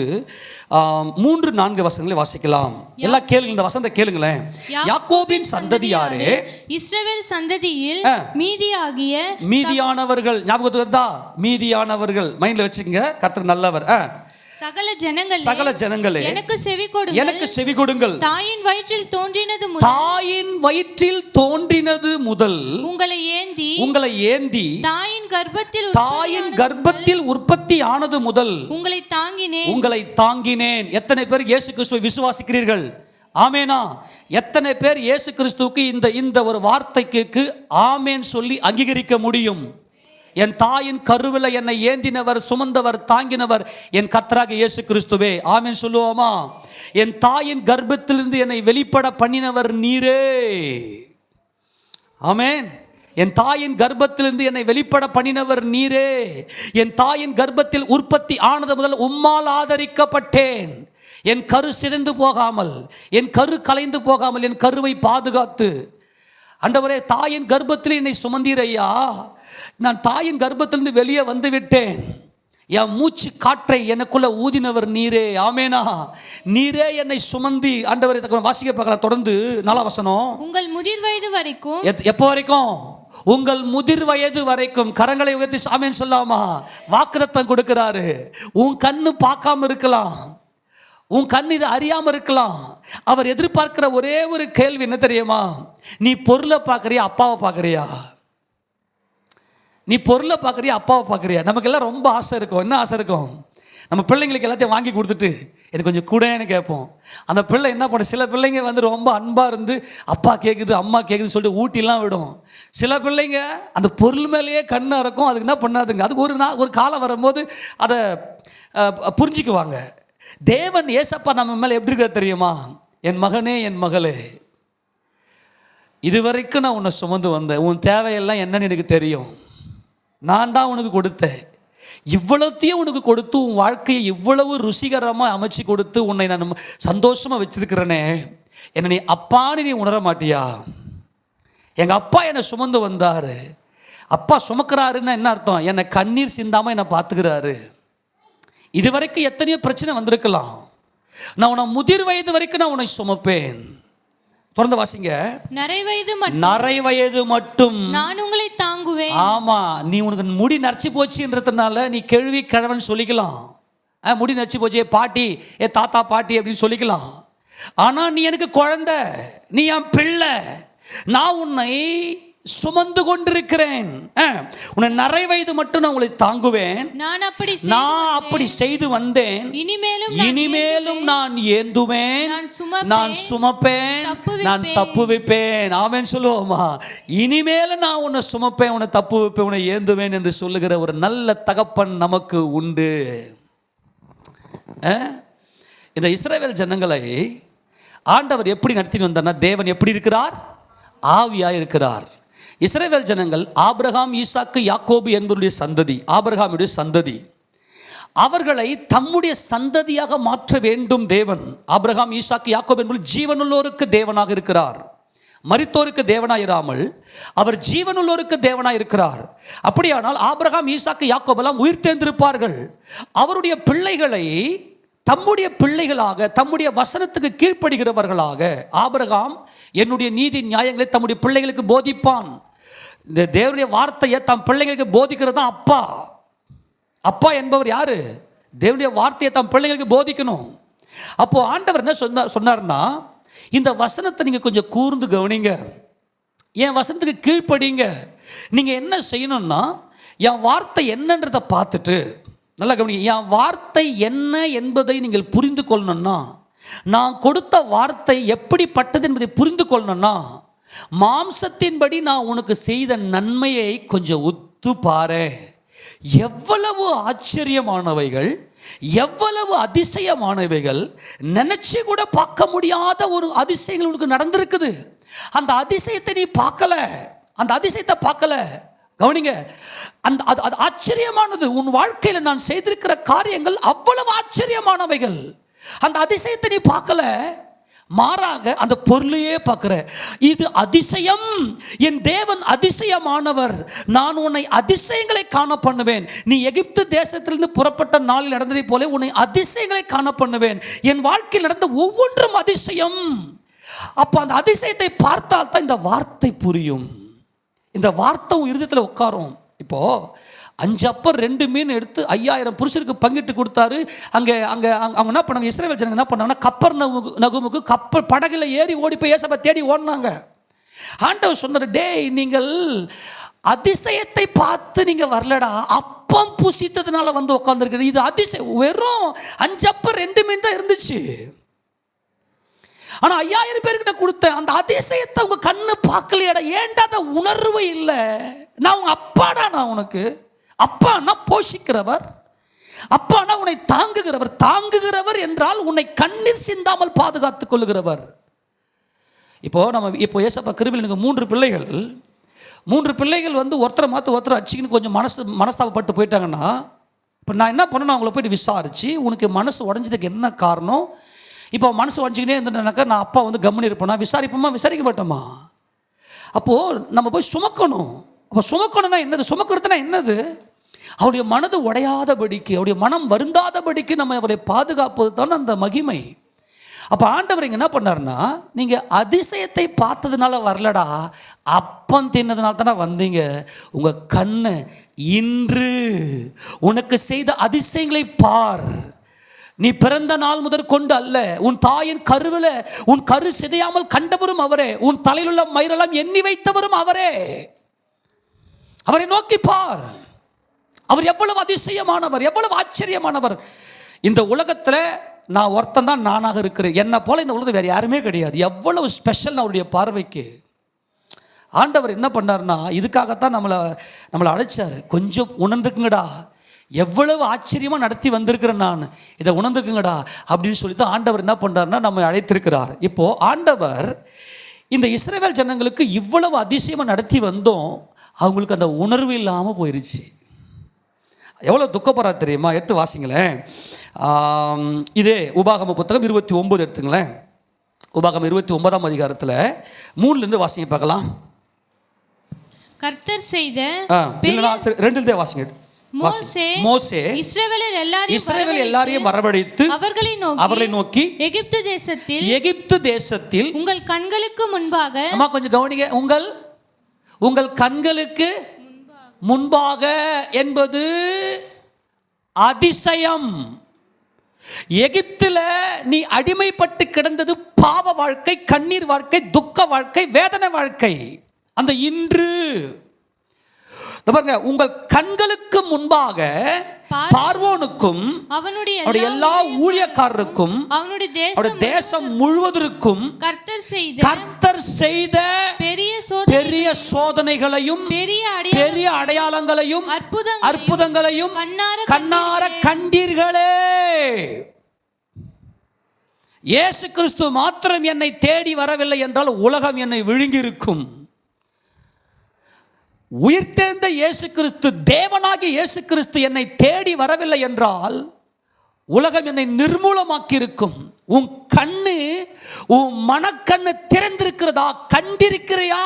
3-4 வசனங்களை வாசிக்கலாம். எல்லாம் கேளுங்க, இந்த வசனத்தை கேளுங்களேன். யாக்கோபின் சந்ததியாரே, இஸ்ரவேல் சந்ததியில் மீதியானவர்கள். ஞாபகத்துக்கு வருதா? மீதியானவர்கள் மைண்ட்ல வச்சுக்கங்க. கர்த்தர் நல்லவர். சகல ஜனங்களே எனக்கு செவி கொடுங்கள். தாயின் வயிற்றில் தோன்றினது முதல் உங்களை ஏந்தி தாயின் கர்ப்பத்தில் உற்பத்தி ஆனது முதல் உங்களை தாங்கினேன். எத்தனை பேர் இயேசு கிறிஸ்துவை விசுவாசிக்கிறீர்கள்? ஆமேனா? எத்தனை பேர் இயேசு கிறிஸ்துவுக்கு இந்த ஒரு வார்த்தைக்கு ஆமேன் சொல்லி அங்கீகரிக்க முடியும்? என் தாயின் கருவில் என்னை ஏந்தினவர், சுமந்தவர், தாங்கினவர் என் கர்த்தராகிய இயேசு கிறிஸ்துவே. ஆமென் சொல்லுவோமா? என் தாயின் கர்ப்பத்திலிருந்து என்னை வெளிப்பட பண்ணினவர் நீரே. ஆமென். என் தாயின் கர்ப்பத்திலிருந்து என்னை வெளிப்பட பண்ணினவர் நீரே. என் தாயின் கர்ப்பத்தில் உற்பத்தி ஆனது முதல் உம்மால் ஆதரிக்கப்பட்டேன். என் கரு சிதைந்து போகாமல், என் கரு கலைந்து போகாமல் என் கருவை பாதுகாத்து, ஆண்டவரே தாயின் கர்ப்பத்தில் என்னை சுமந்தீரையா. நான் தாயின் கர்ப்பத்திலிருந்து வெளியே வந்து விட்டேன். என் மூச்சு காற்றை எனக்குள்ள ஊதினவர் நீரே. ஆமேனா? நீரே என்னை சுமந்தி. ஆண்டவரே, வாசிக்க பார்க்கலாம். தொடர்ந்து 4 வசனம். உங்கள் முதிர் வயது வரைக்கும். எப்போ வரைக்கும்? உங்கள் முதிர் வயது வரைக்கும். கரங்களை உயர்த்தி ஆமென் சொல்லாமா? வாக்குத்தத்தம் கொடுக்கிறாரு. உன் கண்ணு பார்க்காம இருக்கலாம், உன் கண் இதை அறியாமல் இருக்கலாம். அவர் எதிர்பார்க்கிற ஒரே ஒரு கேள்வி என்ன தெரியுமா? நீ பொருளை பார்க்குறியா, அப்பாவை பார்க்குறியா? நீ பொருளை பார்க்குறியா, அப்பாவை பார்க்குறியா? நமக்கெல்லாம் ரொம்ப ஆசை இருக்கும். என்ன ஆசை இருக்கும்? நம்ம பிள்ளைங்களுக்கு எல்லாத்தையும் வாங்கி கொடுத்துட்டு எனக்கு கொஞ்சம் கூடன்னு கேட்போம். அந்த பிள்ளை என்ன பண்ண, சில பிள்ளைங்க வந்து ரொம்ப அன்பாக இருந்து அப்பா கேட்குது அம்மா கேட்குதுன்னு சொல்லிட்டு ஊட்டிலாம் விடும். சில பிள்ளைங்க அந்த பொருள் மேலேயே கண்ணாக இருக்கும். அதுக்கு என்ன பண்ணாதுங்க, அதுக்கு ஒரு காலம் வரும்போது அதை புரிஞ்சிக்குவாங்க. தேவன் ஏசப்பா நம்ம மேலே எப்படி இருக்க தெரியுமா? என் மகனே, என் மகளே, இதுவரைக்கும் நான் உன்னை சுமந்து வந்தேன். உன் தேவையெல்லாம் என்னன்னு எனக்கு தெரியும். நான் தான் உனக்கு கொடுத்தேன். இவ்வளோத்தையும் உனக்கு கொடுத்து உன் வாழ்க்கையை இவ்வளவு ருசிகரமாக அமைச்சு கொடுத்து உன்னை நான் சந்தோஷமாக வச்சிருக்கிறேனே, என்னை நீ அப்பான்னு நீ உணர மாட்டியா? எங்கள் அப்பா என்னை சுமந்து வந்தார். அப்பா சுமக்கிறாருன்னா என்ன அர்த்தம்? என்னை கண்ணீர் சிந்தாமல் என்னை பார்த்துக்கிறாரு. இது வரைக்கும் எத்தனையோ பிரச்சனை வந்திருக்கலாம். நான் உன்னை முதிர் வயது வரைக்கும் நான் உன்னை சுமப்பேன். தொடர்ந்து வாசிங்க. நரை வயது மட்டும் நான் உங்களை தாங்குவேன். ஆமா, நீ உனக்கு முடி நரைச்சி போச்சுன்றதுனால நீ கேள்வி கிழவன் சொல்லிக்கலாம். முடி நரைச்சி போச்சு, பாட்டி, தாத்தா பாட்டி அப்படின்னு சொல்லிக்கலாம். ஆனா நீ எனக்கு குழந்தை, நீ என் பிள்ளை, நான் உன்னை சுமந்து கொண்டிருக்கிறேன். உன்னை நரை வயது மட்டும் நான் உங்களை தாங்குவேன். நான் அப்படி செய்து வந்தேன். இனிமேலும் நான் ஏந்துவேன், நான் சுமப்பேன், நான் தப்பு வைப்பேன். ஆமென் சொல்லுவோமா? இனிமேலும் நான் உன்னை சுமப்பேன், உன்னை தப்பு வைப்பேன், உன்னை ஏந்துவேன் என்று சொல்லுகிற ஒரு நல்ல தகப்பன் நமக்கு உண்டு. இந்த இஸ்ரவேல் ஜனங்களை ஆண்டவர் எப்படி நடத்தின்னு வந்தார்னா, தேவன் எப்படி இருக்கிறார்? ஆவியாய் இருக்கிறார். இஸ்ரவேல் ஜனங்கள் ஆபிரகாம், ஈசாக்கு, யாக்கோபு என்பவருடைய சந்ததி, ஆபிரகாமுடைய சந்ததி. அவர்களை தம்முடைய சந்ததியாக மாற்ற வேண்டும் தேவன். ஆபிரகாம், ஈசாக்கு, யாக்கோபு என்பவர் ஜீவனுள்ளோருக்கு தேவனாக இருக்கிறார். மரித்தோருக்கு தேவனாய் இராமல் அவர் ஜீவனுள்ளோருக்கு தேவனாய் இருக்கிறார். அப்படியானால் ஆபிரகாம், ஈசாக்கு, யாக்கோபெல்லாம் உயிர் தேர்ந்திருப்பார்கள். அவருடைய பிள்ளைகளை தம்முடைய பிள்ளைகளாக, தம்முடைய வசனத்துக்கு கீழ்ப்படுகிறவர்களாக ஆபிரகாம் என்னுடைய நீதி நியாயங்களை தம்முடைய பிள்ளைகளுக்கு போதிப்பான். இந்த தேவனுடைய வார்த்தையை தம் பிள்ளைகளுக்கு போதிக்கிறது தான் அப்பா. அப்பா என்பவர் யாரு? தேவனுடைய வார்த்தையை தம் பிள்ளைகளுக்கு போதிக்கணும். அப்போ ஆண்டவர் என்ன சொன்னார்னா, இந்த வசனத்தை நீங்கள் கொஞ்சம் கூர்ந்து கவனிங்க, என் வசனத்துக்கு கீழ்ப்படிங்க. நீங்கள் என்ன செய்யணும்னா, என் வார்த்தை என்னன்றதை பார்த்துட்டு நல்லா கவனிங்க. என் வார்த்தை என்ன என்பதை நீங்கள் புரிந்து கொள்ளணும்னா, நான் கொடுத்த வார்த்தை எப்படிப்பட்டது என்பதை புரிந்து கொள்ளணும்னா மாம்சத்தின்படி நான் உனக்கு செய்த நன்மையை கொஞ்சம் உத்து பாரு. எவ்வளவு ஆச்சரியமானவைகள், எவ்வளவு அதிசயமானவைகள், நினைச்சு கூட பார்க்க முடியாத ஒரு அதிசயங்கள் உனக்கு நடந்திருக்குது. அந்த அதிசயத்தை நீ பார்க்கல, அந்த அதிசயத்தை பார்க்கல. கவனிங்க, அது ஆச்சரியமானது. உன் வாழ்க்கையில் நான் செய்திருக்கிற காரியங்கள் அவ்வளவு ஆச்சரியமானவைகள். அந்த அதிசயத்தை நீ பார்க்கல, மாறாக அந்த பொருளையே பார்க்கிற. இது அதிசயம், என் தேவன் அதிசயமானவர், நான் உன்னை அதிசயங்களை காண பண்ணுவேன். நீ எகிப்து தேசத்திலிருந்து புறப்பட்ட நாளில் நடந்ததை போல உன்னை அதிசயங்களை காண பண்ணுவேன். என் வாழ்க்கையில் நடந்த ஒவ்வொன்றும் அதிசயம். அப்போ அந்த அதிசயத்தை பார்த்தால் தான் இந்த வார்த்தை புரியும். இந்த வார்த்தை இருதயத்தில் உட்காரும். இப்போ 5 அப்பம் 2 மீன் எடுத்து 5000 புருஷருக்கு பங்கிட்டு கொடுத்தாரு. அங்கே அவங்க என்ன பண்ணாங்க, இஸ்ரவேல் ஜனங்க என்ன பண்ணாங்கன்னா கப்பர் நகுமுக்கு கப்பல் படகுல ஏறி ஓடி போய் ஏசப்பா தேடி ஓடினாங்க. ஆண்டவர் சொன்னார், டேய் நீங்கள் அதிசயத்தை பார்த்து நீங்கள் வரலடா, அப்பம் புசித்ததுனால வந்து உட்காந்துருக்க. இது அதிசயம். வெறும் 5 அப்பம் 2 மீன் தான் இருந்துச்சு. ஆனால் 5000 பேருக்கு நான் கொடுத்தேன். அந்த அதிசயத்தை உங்க கண்ணு பார்க்கலையாடா, ஏன்டா அந்த உணர்வு இல்லை? நான் உங்க அப்பாடா, நான் உனக்கு அப்பான்னா போஷிக்கிறவர், அப்பான்னா உன்னை தாங்குகிறவர். தாங்குகிறவர் என்றால் உன்னை கண்ணீர் சிந்தாமல் பாதுகாத்துக் கொள்ளுகிறவர். இப்போ ஏசப்பா கிருபையில் எனக்கு 3 பிள்ளைகள். 3 பிள்ளைகள் வந்து ஒருத்தரை மாற்ற ஒருத்தர் அடிச்சுக்கின்னு கொஞ்சம் மனஸ்தாபப்பட்டு போயிட்டாங்கன்னா, இப்போ நான் என்ன பண்ணணும், அவங்கள போயிட்டு விசாரிச்சு உனக்கு மனசு உடஞ்சதுக்கு என்ன காரணம். இப்போ மனசு உடஞ்சிக்கினே இருந்துட்டாக்கா நான் அப்பா வந்து கம்முன்னு இருப்பேனா? விசாரிக்க மாட்டோமா? அப்போது நம்ம போய் சுமக்கணும். அப்போ சுமக்கணும்னா என்னது? சுமக்கிறதுனா என்னது? அவருடைய மனது உடையாதபடிக்கு, அவருடைய மனம் வருந்தாதபடிக்கு நம்ம அவரை பாதுகாப்பது தான் அந்த மகிமை. அப்போ ஆண்டவர் இங்கே என்ன பண்ணார்னா, நீங்கள் அதிசயத்தை பார்த்ததுனால வரலடா, அப்பம் தின்னதுனால தானே வந்தீங்க. உங்கள் கண்ணு இன்று உனக்கு செய்த அதிசயங்களை பார். நீ பிறந்த நாள் முதற் கொண்டு அல்ல, உன் தாயின் கருவில் உன் கரு சிதையாமல் கண்டவரும் அவரே, உன் தலையில் உள்ள மயிரெல்லாம் எண்ணி வைத்தவரும் அவரே. அவரை நோக்கி பார். அவர் எவ்வளவு அதிசயமானவர், எவ்வளவு ஆச்சரியமானவர். இந்த உலகத்தில் நான் ஒருத்தன் தான் நானாக இருக்கிறேன். என்னை போல இந்த உலகத்தில் வேறு யாருமே கிடையாது. எவ்வளவு ஸ்பெஷல் அவருடைய பார்வைக்கு. ஆண்டவர் என்ன பண்ணார்னா, இதுக்காகத்தான் நம்மளை அழைச்சார். கொஞ்சம் உணர்ந்துக்குங்கடா, எவ்வளவு ஆச்சரியமாக நடத்தி வந்திருக்கிறேன் நான், இதை உணர்ந்துக்குங்கடா அப்படின்னு சொல்லி தான் ஆண்டவர் என்ன பண்ணுறாருன்னா நம்மை அழைத்திருக்கிறார். இப்போது ஆண்டவர் இந்த இஸ்ரவேல் ஜனங்களுக்கு இவ்வளவு அதிசயமாக நடத்தி வந்தோம், அவங்களுக்கு அந்த உணர்வு இல்லாமல் போயிடுச்சு. எவ்வளோ துக்கப்படுறா தெரியுமா? எடுத்து வாசிங்களேன். இதே உபாகம புத்தகம் 29 எடுத்துங்களேன். உபாகமம் 29ஆம் அதிகாரத்தில் 3லேருந்து வாசிங்க பார்க்கலாம். கர்த்தர் செய்த 2 வாசிங்க. மோசே இஸ்ரவேல் எல்லாரையும் வரவழைத்து அவர்களை நோக்கி எகிப்து தேசத்தில் உங்கள் கண்களுக்கு முன்பாக, அம்மா கொஞ்சம் கவனிங்க, உங்கள் கண்களுக்கு முன்பாக என்பது அதிசயம். எகிப்தில் நீ அடிமைப்பட்டு கிடந்தது பாவ வாழ்க்கை, கண்ணீர் வாழ்க்கை, துக்க வாழ்க்கை, வேதனை வாழ்க்கை. அந்த இன்று பாருங்க, உங்கள் கண்களுக்கு முன்பாக பார்வோனுக்கும் அவனுடைய எல்லா ஊழியக்காரருக்கும் அவனுடைய தேசம் முழுவதற்கும் கர்த்தர் செய்த பெரிய சோதனைகளையும் பெரிய அடையாளங்களையும் அற்புதங்களையும் கண்ணார கண்டீர்களே. இயேசு கிறிஸ்து மாத்திரம் என்னை தேடி வரவில்லை என்றால் உலகம் என்னை விழுங்கியிருக்கும். உயிர்த்தெழுந்த இயேசு கிறிஸ்து, தேவனாகிய இயேசு கிறிஸ்து என்னை தேடி வரவில்லை என்றால் உலகம் என்னை நிர்மூலமாக்கி இருக்கும். உன் கண்ணு, உன் மனக்கண்ணு திறந்திருக்கிறதா? கண்டிருக்கிறையா?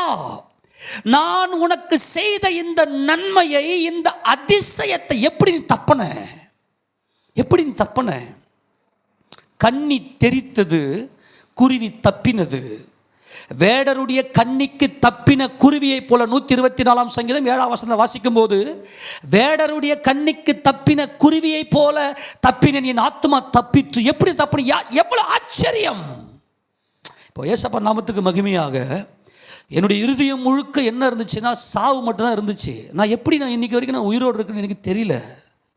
நான் உனக்கு செய்த இந்த நன்மையை, இந்த அதிசயத்தை எப்படி நீ தப்பன? கண்ணி தெரித்தது, குருவி தப்பினது. வேடருடைய கண்ணிக்கு தப்பின குருவியை போல 124ஆம் சங்கீதம் 7ஆம் வசனத்தை வாசிக்கும் போது, வேடருடைய கண்ணிக்கு தப்பின குருவியை போல தப்பின என் ஆத்மா தப்பிற்று. எப்படி தப்பின? எவ்வளவு ஆச்சரியம்! இப்போ ஏசப்பா நாமத்துக்கு மகிமையாக என்னுடைய இருதயம் முழுக்க என்ன இருந்துச்சுன்னா சாவு மட்டும்தான் இருந்துச்சு. நான் இன்னைக்கு வரைக்கும் நான் உயிரோடு இருக்குன்னு எனக்கு தெரியல.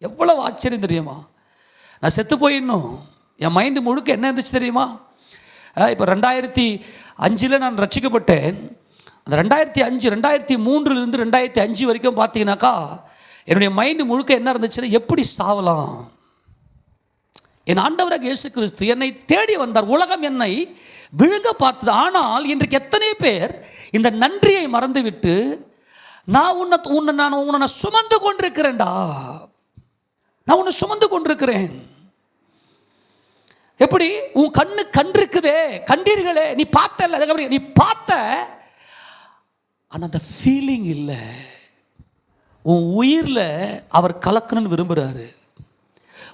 எவ்வளவு ஆச்சரியம் தெரியுமா? நான் செத்து போயிடணும், என் மைண்டு முழுக்க என்ன இருந்துச்சு தெரியுமா? இப்போ 2005 நான் ரட்சிக்கப்பட்டேன். அந்த 2003 2005 வரைக்கும் பார்த்தீங்கன்னாக்கா என்னுடைய மைண்டு முழுக்க என்ன இருந்துச்சுன்னா, எப்படி சாவலாம். என் ஆண்டவராக இயேசு கிறிஸ்து என்னை தேடி வந்தார். உலகம் என்னை விழுங்க பார்த்தது. ஆனால் இன்றைக்கு எத்தனை பேர் இந்த நன்றியை மறந்துவிட்டு, நான் உன்னை சுமந்து கொண்டிருக்கிறேன்டா, நான் உன்னை சுமந்து கொண்டிருக்கிறேன். எப்படி? உன் கண்ணு கண்டிருக்குதே, கண்டீர்களே, நீ பார்த்த, நீ பார்த்த, ஆனால் அந்த ஃபீலிங் இல்லை. உன் உயிரில் அவர் கலக்கணும்னு விரும்புகிறாரு.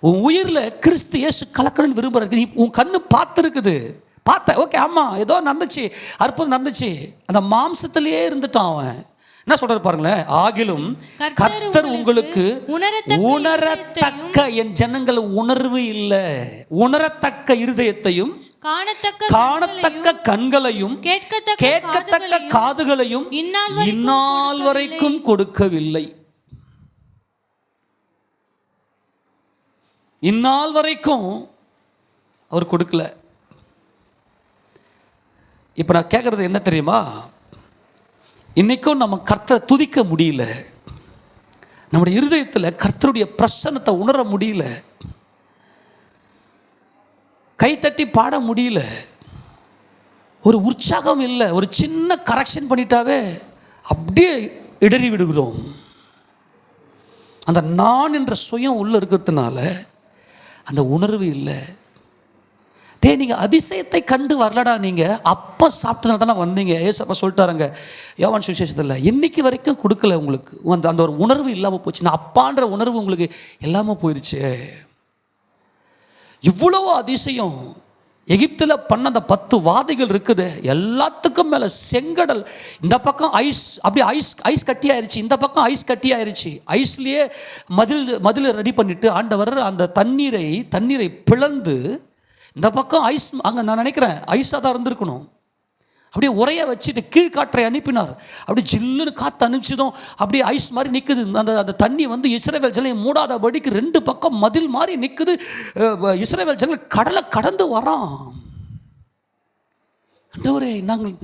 உன் உயிரில் கிறிஸ்து இயேசு கலக்கணும்னு விரும்புகிறாரு. நீ உன் கண்ணு பார்த்துருக்குது, பார்த்த, ஓகே, ஆமாம், ஏதோ நடந்துச்சு, அற்புதம் நடந்துச்சு, அந்த மாம்சத்திலேயே இருந்துட்டான் அவன். என்ன சொல்றாரு பாருங்களேன், ஆகிலும் கர்த்தர் உங்களுக்கு உணரத்தக்க, என் ஜனங்கள் உணர்வு இல்லை, உணரத்தக்க இருதயத்தையும் காணத்தக்க கண்களையும் கேட்கத்தக்க காதுகளையும் இந்நாள் வரைக்கும் கொடுக்கவில்லை. இந்நாள் வரைக்கும் அவர் கொடுக்கல. இப்போ நான் கேட்குறது என்ன தெரியுமா? இன்றைக்கும் நம்ம கர்த்தரை துதிக்க முடியல, நம்முடைய இருதயத்தில் கர்த்தருடைய பிரசன்னத்தை உணர முடியல, கைத்தட்டி பாட முடியல, ஒரு உற்சாகம் இல்லை. ஒரு சின்ன கரெக்ஷன் பண்ணிட்டாவே அப்படியே இடறி விடுகிறோம். அந்த நான் என்ற சுயம் உள்ள இருக்கிறதுனால அந்த உணர்வு இல்லை. நீங்கள் அதிசயத்தை கண்டு வரலடா, நீங்கள் அப்போ சாப்பிட்டதுனால தானே வந்தீங்க. ஏசப்பா சொல்லிட்டாருங்க யோவான் சுவிசேஷத்தில், இன்னைக்கு வரைக்கும் கொடுக்கல உங்களுக்கு, அந்த ஒரு உணர்வு இல்லாமல் போச்சு. நான் அப்பான்ற உணர்வு உங்களுக்கு எல்லாமே போயிடுச்சு. இவ்வளோ அதிசயம் எகிப்தில் பண்ண அந்த 10 வாதைகள் இருக்குது, எல்லாத்துக்கும் மேலே செங்கடல், இந்த பக்கம் ஐஸ், அப்படியே ஐஸ் கட்டி ஆயிடுச்சு, இந்த பக்கம் ஐஸ் கட்டி ஆயிடுச்சு. ஐஸ்லேயே மதில் ரெடி பண்ணிட்டு ஆண்டவர் அந்த தண்ணீரை பிளந்து, இந்த பக்கம் ஐஸ், அங்கே நான் நினைக்கிறேன் ஐஸாக தான் இருந்திருக்கணும், அப்படியே உரைய வச்சுட்டு கீழ்காற்றை அனுப்பினார். அப்படியே ஜில்லுன்னு காற்று அனுப்பிச்சதும் அப்படியே ஐஸ் மாதிரி நிற்குது. அந்த தண்ணி வந்து இஸ்ரவேல் ஜனங்களை மூடாதபடிக்கு 2 பக்கம் மதில் மாதிரி நிற்குது. இஸ்ரவேல் ஜனங்கள் கடலை கடந்து வரான். ஆண்டவரே,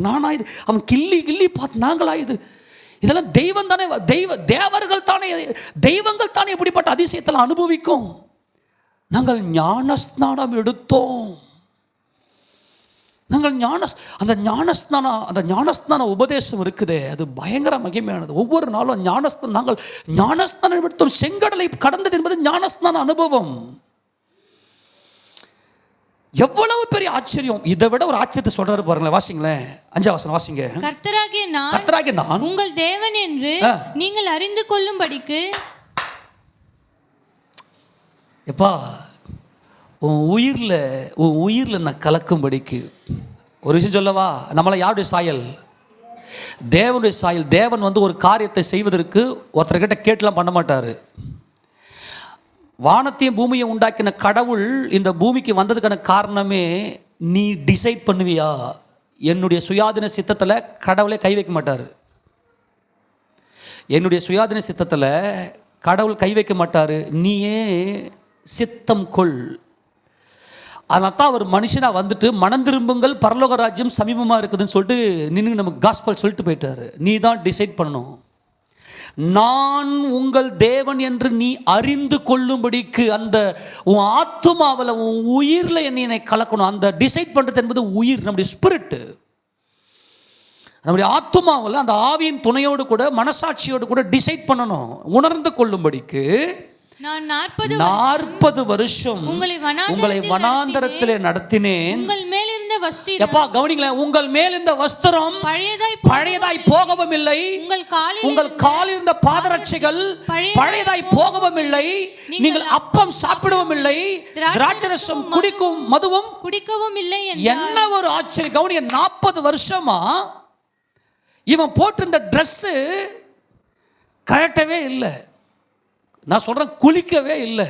நானாயுது, அவன் கிள்ளி பார்த்து நாங்களாயுது. இதெல்லாம் தெய்வம் தானே, தெய்வங்கள் தானே இப்படிப்பட்ட அதிசயத்தில் அனுபவிக்கும். நாங்கள் ஞானஸ்நானம் எடுத்தோம். நாங்கள் அந்த ஞானஸ்நான உபதேசம் இருக்குதே, அது பயங்கர மகிமையானது. ஒவ்வொரு நாளும் நாங்கள் ஞானஸ்நானம் எடுத்தோம். செங்கடலை கடந்தது என்பது ஞானஸ்நான அனுபவம். எவ்வளவு பெரிய ஆச்சரியம்! இதை விட ஒரு ஆச்சரியத்தை சொல்றாரு பாருங்களேன். வாசிங்களேன், 5ஆம் வசனம் வாசிங்க. கர்த்தராகிய நான் உங்கள் தேவன் என்று நீங்கள் அறிந்து கொள்ளும்படிக்கு. எப்பா, உன் உயிரில் நான் கலக்கும்படிக்கு ஒரு விஷயம் சொல்லவா? நம்மளை யாருடைய சாயல்? தேவனுடைய சாயல். தேவன் வந்து ஒரு காரியத்தை செய்வதற்கு ஒருத்தர்கிட்ட கேட்டுலாம் பண்ண மாட்டார். வானத்தையும் பூமியை உண்டாக்கின கடவுள் இந்த பூமிக்கு வந்ததுக்கான காரணமே, நீ டிசைட் பண்ணுவியா? என்னுடைய சுயாதீன சித்தத்தில் கடவுளே கை வைக்க மாட்டார். என்னுடைய சுயாதீன சித்தத்தில் கடவுள் கை வைக்க மாட்டார். நீயே சித்தம் கொள். அதனால தான் அவர் மனுஷனாக வந்துட்டு மனம் திரும்புங்கள், பரலோக ராஜ்யம் சமீபமாக இருக்குதுன்னு சொல்லிட்டு நின்று நமக்கு காஸ்பல் சொல்லிட்டு போயிட்டார். நீ தான் டிசைட் பண்ணணும். நான் உங்கள் தேவன் என்று நீ அறிந்து கொள்ளும்படிக்கு அந்த உன் ஆத்துமாவில், உன் உயிரில் என்னை கலக்கணும். அந்த டிசைட் பண்ணுறது என்பது உயிர், நம்முடைய ஸ்பிரிட்டு, நம்முடைய ஆத்துமாவில் அந்த ஆவியின் துணையோடு கூட மனசாட்சியோடு கூட டிசைட் பண்ணணும், உணர்ந்து கொள்ளும்படிக்கு. நான் 40 வருஷம் உங்களை வனாந்தரத்திலே நடத்தினேன். உங்கள் மேல் இருந்த வஸ்திரம், எப்பா கவனிங்களேன், உங்கள் மேல் இருந்த வஸ்திரம் பழையதாய் போகவும் இல்லை, உங்கள் காலில் இருந்த பாதரட்சைகள் பழையதாய் போகவும் இல்லை, நீங்கள் அப்பம் சாப்பிடவும் இல்லை, திராட்சரசம் குடிக்கும் மதுவும் குடிக்கவும் இல்லை. என்ன ஒரு ஆச்சரியம்! கவனிங்க, 40 வருஷமா இவன் போட்டிருந்த ட்ரெஸ்ஸு கழட்டவே இல்லை. நான் சொல்கிறேன், குளிக்கவே இல்லை.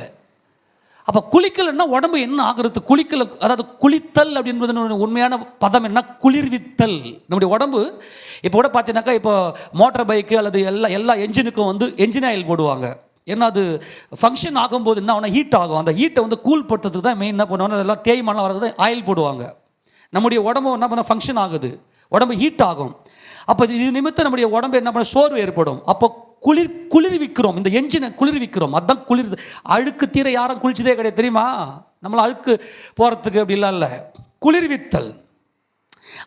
அப்போ குளிக்கலைன்னா உடம்பு என்ன ஆகுறது? குளிக்கல, அதாவது குளித்தல் அப்படின்றது உண்மையான பதம் என்ன? குளிர்வித்தல். நம்முடைய உடம்பு இப்போ கூட பார்த்தீங்கன்னாக்கா, இப்போ மோட்டர் பைக்கு அல்லது எல்லா என்ஜினுக்கும் வந்து என்ஜின் ஆயில் போடுவாங்க. ஏன்னா அது ஃபங்க்ஷன் ஆகும்போது என்ன ஆகும்னா ஹீட் ஆகும். அந்த ஹீட்டை வந்து கூல் படுறதுக்கு தான் மெயின் என்ன பண்ணுவாங்க, அதெல்லாம் தேய்மானம் வர்றது ஆயில் போடுவாங்க. நம்முடைய உடம்பு என்ன பண்ண ஃபங்க்ஷன் ஆகுது, உடம்பு ஹீட் ஆகும். அப்போ இது நிமித்தம் நம்முடைய உடம்பு என்ன பண்ண சோர்வு ஏற்படும். அப்போ குளிர்விக்கிறோம், இந்த என்ஜினை குளிர்விக்கிறோம். அதுதான் குளிர். அழுக்கு தீர யாரும் குளிச்சதே கிடையாது தெரியுமா? நம்மளை அழுக்கு போகிறதுக்கு அப்படிலாம் இல்லை, குளிர்வித்தல்.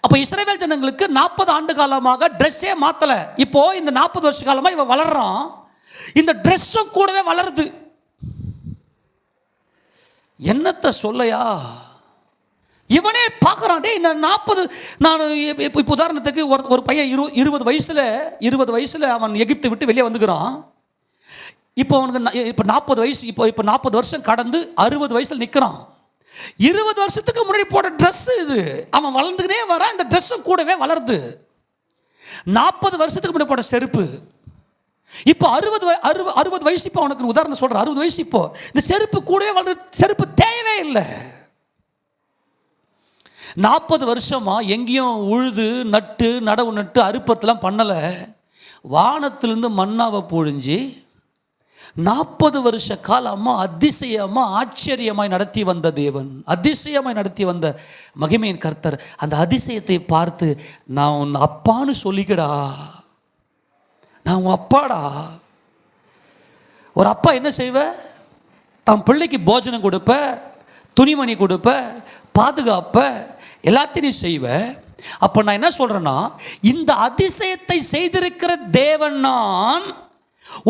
அப்போ இஸ்ரவேல் ஜனங்களுக்கு 40 ஆண்டு காலமாக ட்ரெஸ்ஸே மாற்றலை. இப்போ இந்த 40 வருஷ காலமாக இவன் வளர்றான், இந்த ட்ரெஸ்ஸும் கூடவே வளருது. என்னத்தை சொல்லையா, இவனே பார்க்குறான். டே இந்த 40 நான் இப்போ உதாரணத்துக்கு ஒரு பையன் 20 வயசில் அவன் எகிப்தை விட்டு வெளியே வந்துக்கிறான். இப்போ அவனுக்கு இப்போ 40 வயசு, இப்போ 40 வருஷம் கடந்து 60 வயசில் நிற்கிறான். 20 வருஷத்துக்கு முன்னாடி போட்ட ட்ரெஸ்ஸு இது. அவன் வளர்ந்துக்கிட்டே வரான், இந்த ட்ரெஸ்ஸும் கூடவே வளருது. 40 வருஷத்துக்கு முன்னாடி போட்ட செருப்பு இப்போ 60 வயசு. இப்போ அவனுக்கு உதாரணம் சொல்கிறேன், 60 வயசு. இப்போ இந்த செருப்பு கூடவே வளர்ந்து, செருப்பு தேவையே இல்லை. 40 வருஷமா எங்கேயும் உழுது நட்டு நடவு நட்டு அறுப்பத்தெல்லாம் பண்ணலை. வானத்திலிருந்து மன்னாவை பொழிஞ்சு 40 வருஷ காலமாக அதிசயமாக ஆச்சரியமாய் நடத்தி வந்த தேவன், அதிசயமாய் நடத்தி வந்த மகிமையின் கர்த்தர், அந்த அதிசயத்தை பார்த்து நான் உன் அப்பான்னு சொல்லிக்கடா, நான் உன் அப்பாடா. ஒரு அப்பா என்ன செய்வ, தன் பிள்ளைக்கு போஜனம் கொடுப்ப, துணிமணி கொடுப்ப, பாதுகாப்ப, எல்லாத்தையும் செய்வ. அப்போ நான் என்ன சொல்கிறேன்னா, இந்த அதிசயத்தை செய்திருக்கிற தேவன் நான்.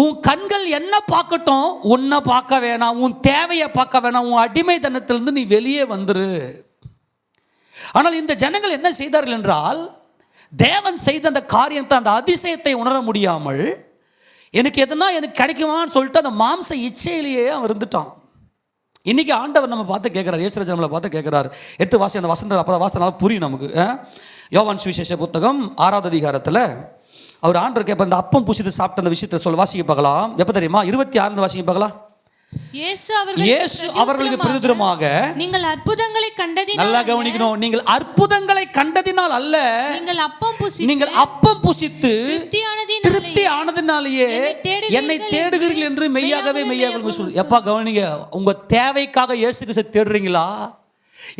உன் கண்கள் என்ன பார்க்கட்டும், உன்னை பார்க்க வேணாம், உன் தேவையை பார்க்க வேணாம், உன் அடிமைத்தனத்திலிருந்து நீ வெளியே வந்துரு. ஆனால் இந்த ஜனங்கள் என்ன செய்தார்கள் என்றால், தேவன் செய்த அந்த காரியத்தை, அந்த அதிசயத்தை உணர முடியாமல், எனக்கு எதுனா எனக்கு கிடைக்குமான்னு சொல்லிட்டு அந்த மாம்ச இச்சையிலேயே அவன் இருந்துட்டான். இன்றைக்கி ஆண்டவர் நம்ம பார்த்து கேட்குறாரு, இயேசுராஜ் நம்மளை பார்த்து கேட்குறாரு. 8 வாசி, அந்த வசந்த அப்போ வாசனால புரியும் நமக்கு. யோவான் சுவிசேஷ புத்தகம் 6வது அதிகாரத்தில் அவர் ஆண்டவர் கேட்பார், இந்த அப்பம் புசித்து சாப்பிட்ட அந்த விஷயத்தை சொல்ல வாசிக்க பார்க்கலாம். எப்போ தெரியுமா? 26 வாசிக்க பார்க்கலாம். இயேசு அவர்களுக்கு பிரதித்திரமாக, நீங்கள் அற்புதங்களை கண்டதினால், நல்லா கவனிக்கணும், நீங்கள் அற்புதங்களை கண்டதினால் அல்ல, நீங்கள் அப்பம் புசித்து திருப்தி ஆனதினாலேயே என்னை தேடுகிறீர்கள் என்று மெய்யாகவே சொல்லு. எப்பா கவனிங்க, உங்க தேவைக்காக இயேசு கிறிஸ்துவை தேடுறீங்களா,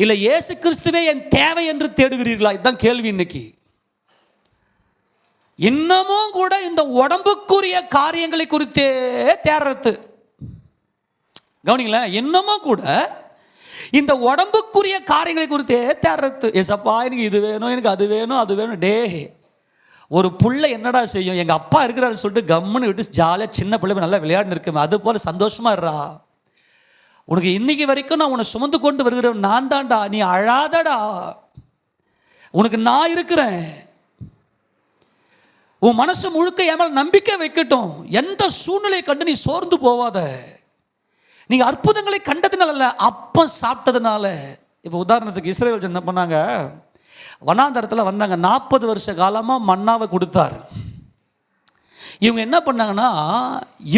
இல்லை இயேசு கிறிஸ்துவே என் தேவை என்று தேடுகிறீர்களா? இதுதான் கேள்வி இன்னைக்கு. இன்னமும் கூட இந்த உடம்புக்குரிய காரியங்களை குறித்தே தேடுறது. கவனிங்களேன், இன்னமும் கூட இந்த உடம்புக்குரிய காரியங்களை குறித்தே தேடுறது. ஏசப்பா எனக்கு இது வேணும், எனக்கு அது வேணும், அது வேணும். டே, ஒரு புள்ளை என்னடா செய்யும், எங்கள் அப்பா இருக்கிறாரு சொல்லிட்டு கம்முன்னு விட்டு ஜாலியாக சின்ன பிள்ளை நல்லா விளையாடுன்னு இருக்குமே, அது போல் சந்தோஷமா இருறா. உனக்கு இன்னைக்கு வரைக்கும் நான் உன்னை சுமந்து கொண்டு வருகிறவன் நான் தான்டா, நீ அழாதடா, உனக்கு நான் இருக்கிறேன். உன் மனசு முழுக்க என் மேல் நம்பிக்கை வைக்கட்டும். எந்த சூழ்நிலையை கண்டு நீ சோர்ந்து போவாத. நீங்கள் அற்புதங்களை கண்டதுனால அல்ல, அப்பம் சாப்பிட்டதுனால. இப்போ உதாரணத்துக்கு இஸ்ரவேல் என்ன பண்ணாங்க, வனாந்தரத்தில் வந்தாங்க, 40 வருஷ காலமாக மன்னாவை கொடுத்தார். இவங்க என்ன பண்ணாங்கன்னா,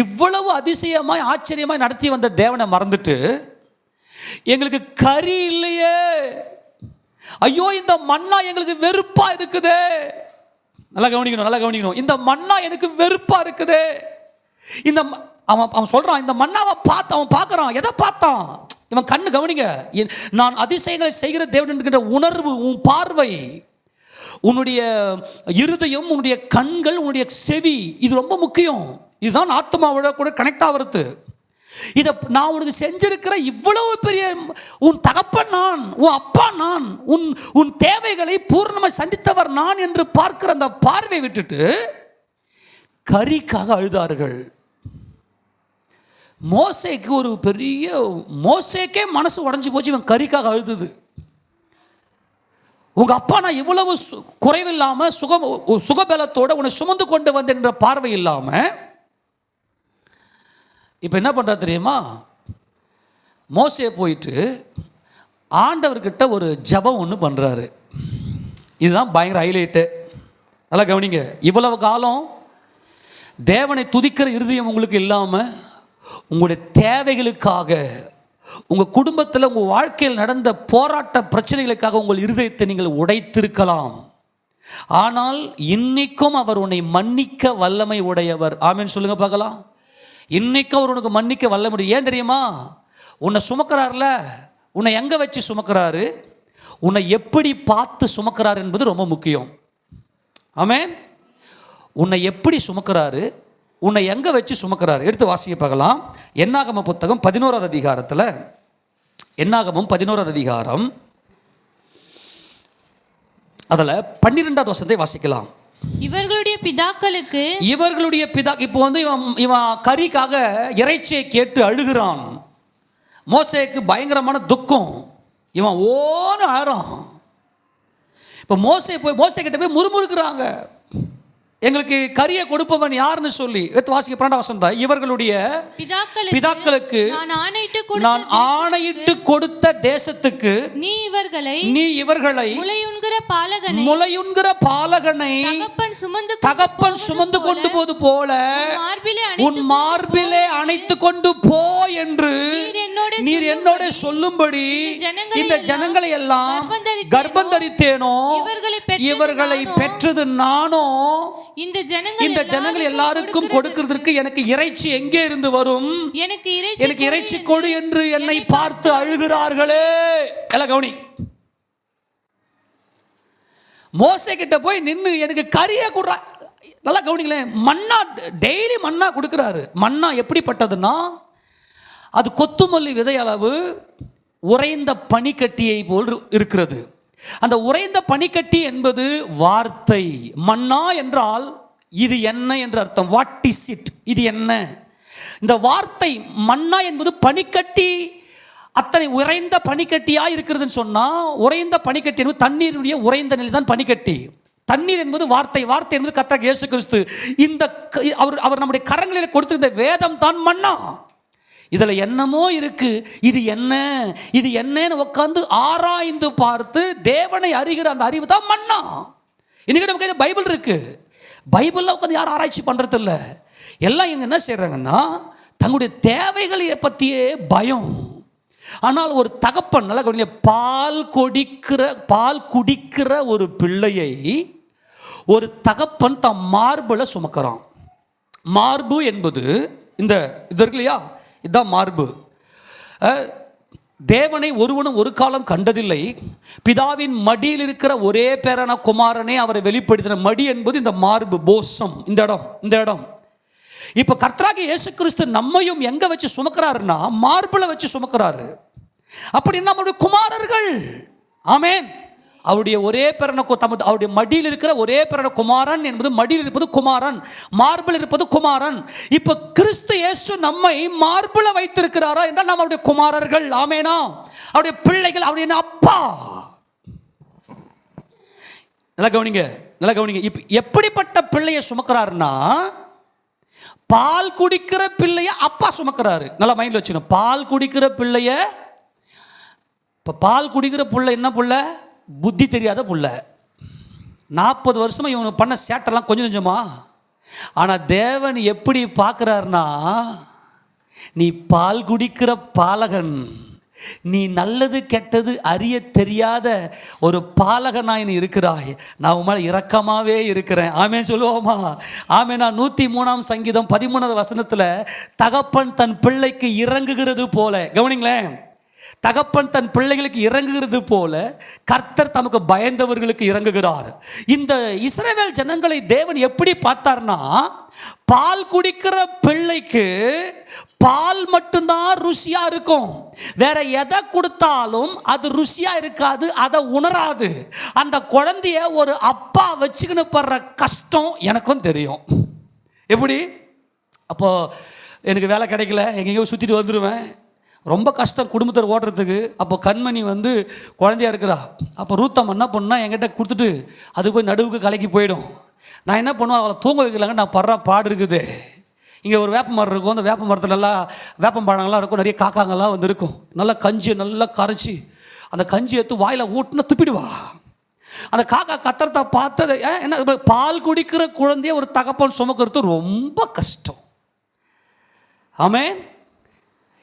இவ்வளவு அதிசயமாய் ஆச்சரியமாய் நடத்தி வந்த தேவனை மறந்துட்டு, எங்களுக்கு கறி இல்லையே, ஐயோ இந்த மன்னா எங்களுக்கு வெறுப்பாக இருக்குதே. நல்லா கவனிக்கணும், இந்த மன்னா எனக்கு வெறுப்பாக இருக்குதே. இந்த அவன் சொல்கிறான், இந்த மன்னாவை பார்த்து அவன் பார்க்குறான். எதை பார்த்தான் இவன்? கண்ணு கவனிங்க, நான் அதிசயங்களை செய்கிற தேவன் என்கிற உணர்வு, உன் பார்வை, உன்னுடைய இருதயம், உன்னுடைய கண்கள், உன்னுடைய செவி, இது ரொம்ப முக்கியம். இதுதான் ஆத்மாவோட கூட கனெக்ட் ஆகிறது. இதை நான் உனக்கு செஞ்சிருக்கிற இவ்வளவு பெரிய உன் தகப்பன் நான், உன் அப்பா நான், உன் தேவைகளை பூர்ணமாக சந்தித்தவர் நான் என்று பார்க்கிற அந்த பார்வை விட்டுட்டு கறிக்காக அழுதார்கள். மோசேக்கு ஒரு பெரிய, மோசேக்கே மனசு உடஞ்சி போச்சு, இவன் கறிக்காக அழுதுது. உங்க அப்பா நான் இவ்வளவு குறைவில்லாமல் சுகபலத்தோட உன்னை சுமந்து கொண்டு வந்தேன் என்ற பார்வை இல்லாமல் இப்போ என்ன பண்ணுறாரு தெரியுமா? மோசே போயிட்டு ஆண்டவர்கிட்ட ஒரு ஜபம் ஒன்று பண்ணுறாரு. இதுதான் பயங்கர ஹைலைட்டு. நல்லா கவனிங்க, இவ்வளவு காலம் தேவனை துதிக்கிற இருதயம் உங்களுக்கு இல்லாமல், உங்களுடைய தேவைகளுக்காக, உங்கள் குடும்பத்தில், உங்கள் வாழ்க்கையில் நடந்த போராட்ட பிரச்சனைகளுக்காக உங்கள் இருதயத்தை நீங்கள் உடைத்திருக்கலாம். ஆனால் இன்னைக்கும் அவர் உன்னை மன்னிக்க வல்லமை உடையவர். ஆமென் சொல்லுங்க பார்க்கலாம். இன்னைக்கு அவர் உனக்கு மன்னிக்க வல்ல முடியும். ஏன் தெரியுமா? உன்னை சுமக்கிறார்ல, உன்னை எங்கே வச்சு சுமக்கிறாரு, உன்னை எப்படி பார்த்து சுமக்கிறாரு என்பது ரொம்ப முக்கியம். ஆமென். உன்னை எப்படி சுமக்கிறாரு, உன்னை எங்கே வச்சு சுமக்கிறாரு. எடுத்து வாசிக்க பார்க்கலாம். என்னாகம புத்தகம் 11வது அதிகாரத்தில், என்னாகமம் 11வது அதிகாரம் அதில் 12வது வசனத்தை வாசிக்கலாம். இவர்களுடைய பிதாக்களுக்கு இப்போ வந்து இவன் கறிக்காக இறைச்சியை கேட்டு அழுகிறான். மோசேக்கு பயங்கரமான துக்கம். இவன் ஓன ஆறான். இப்போ மோசே கிட்ட போய் முறுமுறுக்கிறாங்க, எங்களுக்கு கரியை கொடுப்பவன் யாருன்னு சொல்லி. வாசிக்க 12வது வசனம் தான். இவர்களுடைய பிதாக்களுக்கு நான் ஆணையிட்டு கொடுத்த தேசத்துக்கு நீ இவர்களை முளையுண்கிற பாலகனை தகப்பன் சுமந்து கொண்டு போது போல உன் மார்பிலே அணைத்து கொண்டு போ என்று நீர் என்னோட சொல்லும்படி இந்த ஜனங்களை எல்லாம் கர்ப்பம் தரித்தேனோ, இவர்களை பெற்றது நானோ. இந்த ஜனங்கள் எல்லாருக்கும் கொடுக்கிறதுக்கு எனக்கு இறைச்சி எங்கே இருந்து வரும்? எனக்கு இறைச்சி கொடு என்று என்னை பார்த்து அழுகிறார்களே. எல்லாம் கவனி. மோசே கிட்ட போய் நின்று எனக்கு கறியை கொடுறா. நல்லா கவனிங்களேன். மன்னா டெய்லி மன்னா கொடுக்குறாரு. மன்னா எப்படிப்பட்டதுன்னா, அது கொத்துமல்லி விதை அளவு உறைந்த பனிக்கட்டியை போல் இருக்கிறது. அந்த உறைந்த பனிக்கட்டி என்பது வார்த்தை. மன்னா என்றால் இது என்ன என்று அர்த்தம். What is it? இது என்ன? இந்த வார்த்தை மன்னா என்பது பனிக்கட்டி, அத்தனை உறைந்த பனிக்கட்டியாக இருக்கிறதுன்னு சொன்னால், உறைந்த பனிக்கட்டி என்பது தண்ணீருடைய உறைந்த நிலை தான் பனிக்கட்டி. தண்ணீர் என்பது வார்த்தை, வார்த்தை என்பது கர்த்தர் இயேசு கிறிஸ்து. இந்த அவர் நம்முடைய கரங்களில் கொடுத்திருந்த வேதம் தான் மன்னா. இதில் என்னமோ இருக்கு, இது என்ன, இது என்னன்னு உட்காந்து ஆராய்ந்து பார்த்து தேவனை அறிகிற அந்த அறிவு தான் மன்னா. இன்னைக்கு நம்ம கையில் பைபிள் இருக்கு. பைபிளில் உட்காந்து யாரும் ஆராய்ச்சி பண்ணுறது இல்லை. எல்லாம் இவங்க என்ன செய்கிறாங்கன்னா, தங்களுடைய தேவைகளை பற்றியே பயம். ஆனால் ஒரு தகப்பன் நல்லா பால் குடிக்கிற ஒரு பிள்ளையை ஒரு தகப்பன் தம் மார்பில் சுமக்கிறான். மார்பு என்பது இந்த இது இருக்கு இல்லையா, இதுதான் மார்பு. தேவனை ஒருவனும் ஒரு காலம் கண்டதில்லை. பிதாவின் மடியில் இருக்கிற ஒரே பேரான குமாரனே அவரை வெளிப்படுத்தின. மடி என்பது இந்த மார்பு, போசம், இந்த இடம். இப்போ கர்த்தராகிய இயேசு கிறிஸ்து நம்மையும் எங்க வச்சு சுமக்கிறாருன்னா, மார்பில் வச்சு சுமக்கிறாரு. அப்படின்னா நம்முடைய குமாரர்கள். ஆமென். அவருடைய ஒரே பேரான அவருடைய மடியில் இருக்கிற ஒரே பேரான குமாரன் என்பது, மடியில் இருப்பது குமாரன், மார்பில் இருப்பது குமாரன். இப்போ கிறிஸ்து இயேசு நம்மை மார்பில் வைத்திருக்கிறாரா என்றால் நாம் அவருடைய குமாரர்கள். ஆமேனா? அவருடைய பிள்ளைகள், அவருடைய அப்பா. நல்லா கவனிங்க. இப்போ எப்படிப்பட்ட பிள்ளையை சுமக்கிறாருன்னா, பால் குடிக்கிற பிள்ளைய அப்பா சுமக்கிறாரு. நல்லா மைண்டில் வச்சுக்கணும். பால் குடிக்கிற பிள்ளைய, இப்போ பால் குடிக்கிற பிள்ளை என்ன பிள்ளை? புத்தி தெரியாத புள்ள. 40 வருஷமாக இவங்க பண்ண சேட்டெல்லாம் கொஞ்சம் கொஞ்சமா. ஆனால் தேவன் எப்படி பார்க்குறாருன்னா, நீ பால் குடிக்கிற பாலகன், நீ நல்லது கெட்டது அறிய தெரியாத ஒரு பாலகனாய் நீ இருக்கிறாய். நான் உன் மேலே இரக்கமாகவே இருக்கிறேன். ஆமேன் சொல்லுவோமா? ஆமேன். நான் 103ஆம் சங்கீதம் 13வது வசனத்தில் தகப்பன் தன் பிள்ளைக்கு இறங்குகிறது போல, கவனிங்களேன், தகப்பன் தன் பிள்ளைகளுக்கு இறங்குகிறது போல கர்த்தர் தமக்கு பயந்தவர்களுக்கு இறங்குகிறார். இந்த இஸ்ரவேல் ஜனங்களை தேவன் எப்படி பார்த்தார்னா, பால் குடிக்கிற பிள்ளைக்கு பால் மட்டும்தான் ருசியா இருக்கும். வேற எதை கொடுத்தாலும் அது ருசியா இருக்காது, அதை உணராது. அந்த குழந்தைய ஒரு அப்பா வச்சுக்கின்னு படுற கஷ்டம் எனக்கும் தெரியும். எப்படி? அப்போ எனக்கு வேலை கிடைக்கல, எங்கேயோ சுற்றிட்டு வந்துடுவேன், ரொம்ப கஷ்டம் குடும்பத்தில் ஓடுறதுக்கு. அப்போ கண்மணி வந்து குழந்தையா இருக்கிறா. அப்போ ரூத்தம் என்ன பண்ணா, என்கிட்ட கொடுத்துட்டு அது போய் நடுவுக்கு கலக்கி போயிடும். நான் என்ன பண்ணுவேன், அவளை தூங்க வைக்கலாங்க, நான் படுற பாடு இருக்குது. இங்கே ஒரு வேப்ப மரம் இருக்கும், அந்த வேப்ப மரத்தில் நல்லா வேப்பம்பழங்கள்லாம் இருக்கும், நிறைய காக்காங்கள்லாம் வந்து இருக்கும். நல்லா கஞ்சியை நல்லா கரைச்சி அந்த கஞ்சி எடுத்து வாயில் ஊட்டினா துப்பிடுவா. அந்த காக்கா கத்துறத பார்த்து என்ன, பால் குடிக்கிற குழந்தைய ஒரு தகப்பன் சுமக்கிறது ரொம்ப கஷ்டம். ஆமென்.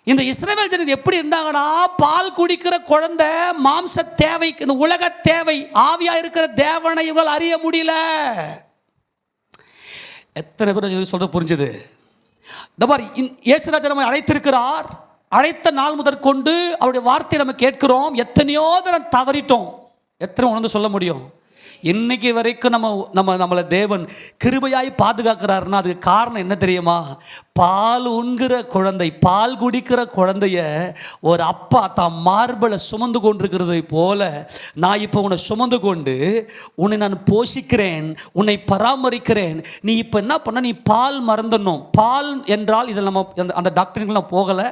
இந்த இஸ்ரவேல் ஜனங்கள் எப்படி இருந்தாங்கன்னா, பால் குடிக்கிற குழந்தை மாம்ச தேவை, இந்த உலக தேவை, ஆவியா இருக்கிற தேவனை இவங்களால் அறிய முடியல. எத்தனை பேர் சொல்ற புரிஞ்சது? இந்த மாதிரி இயேசுராஜா நம்மை அழைத்திருக்கிறார். அழைத்த நாள் முதற்கொண்டு அவருடைய வார்த்தையை நம்ம கேட்கிறோம். எத்தனையோ தரம் தவறிட்டோம். எத்தனை உணர்ந்து சொல்ல முடியும்? இன்னைக்கு வரைக்கும் நம்மளை தேவன் கிருபையாய் பாதுகாக்கிறாருன்னா அதுக்கு காரணம் என்ன தெரியுமா? பால் உண்கிற குழந்தை, பால் குடிக்கிற குழந்தைய ஒரு அப்பா தான் மார்பலை சுமந்து கொண்டிருக்கிறதை போல நான் இப்போ உன்னை சுமந்து கொண்டு உன்னை நான் போஷிக்கிறேன், உன்னை பராமரிக்கிறேன். நீ இப்போ என்ன பண்ண, நீ பால் மறந்துடணும். பால் என்றால் இதில் நம்ம அந்த டாக்டருங்கெல்லாம் போகலை,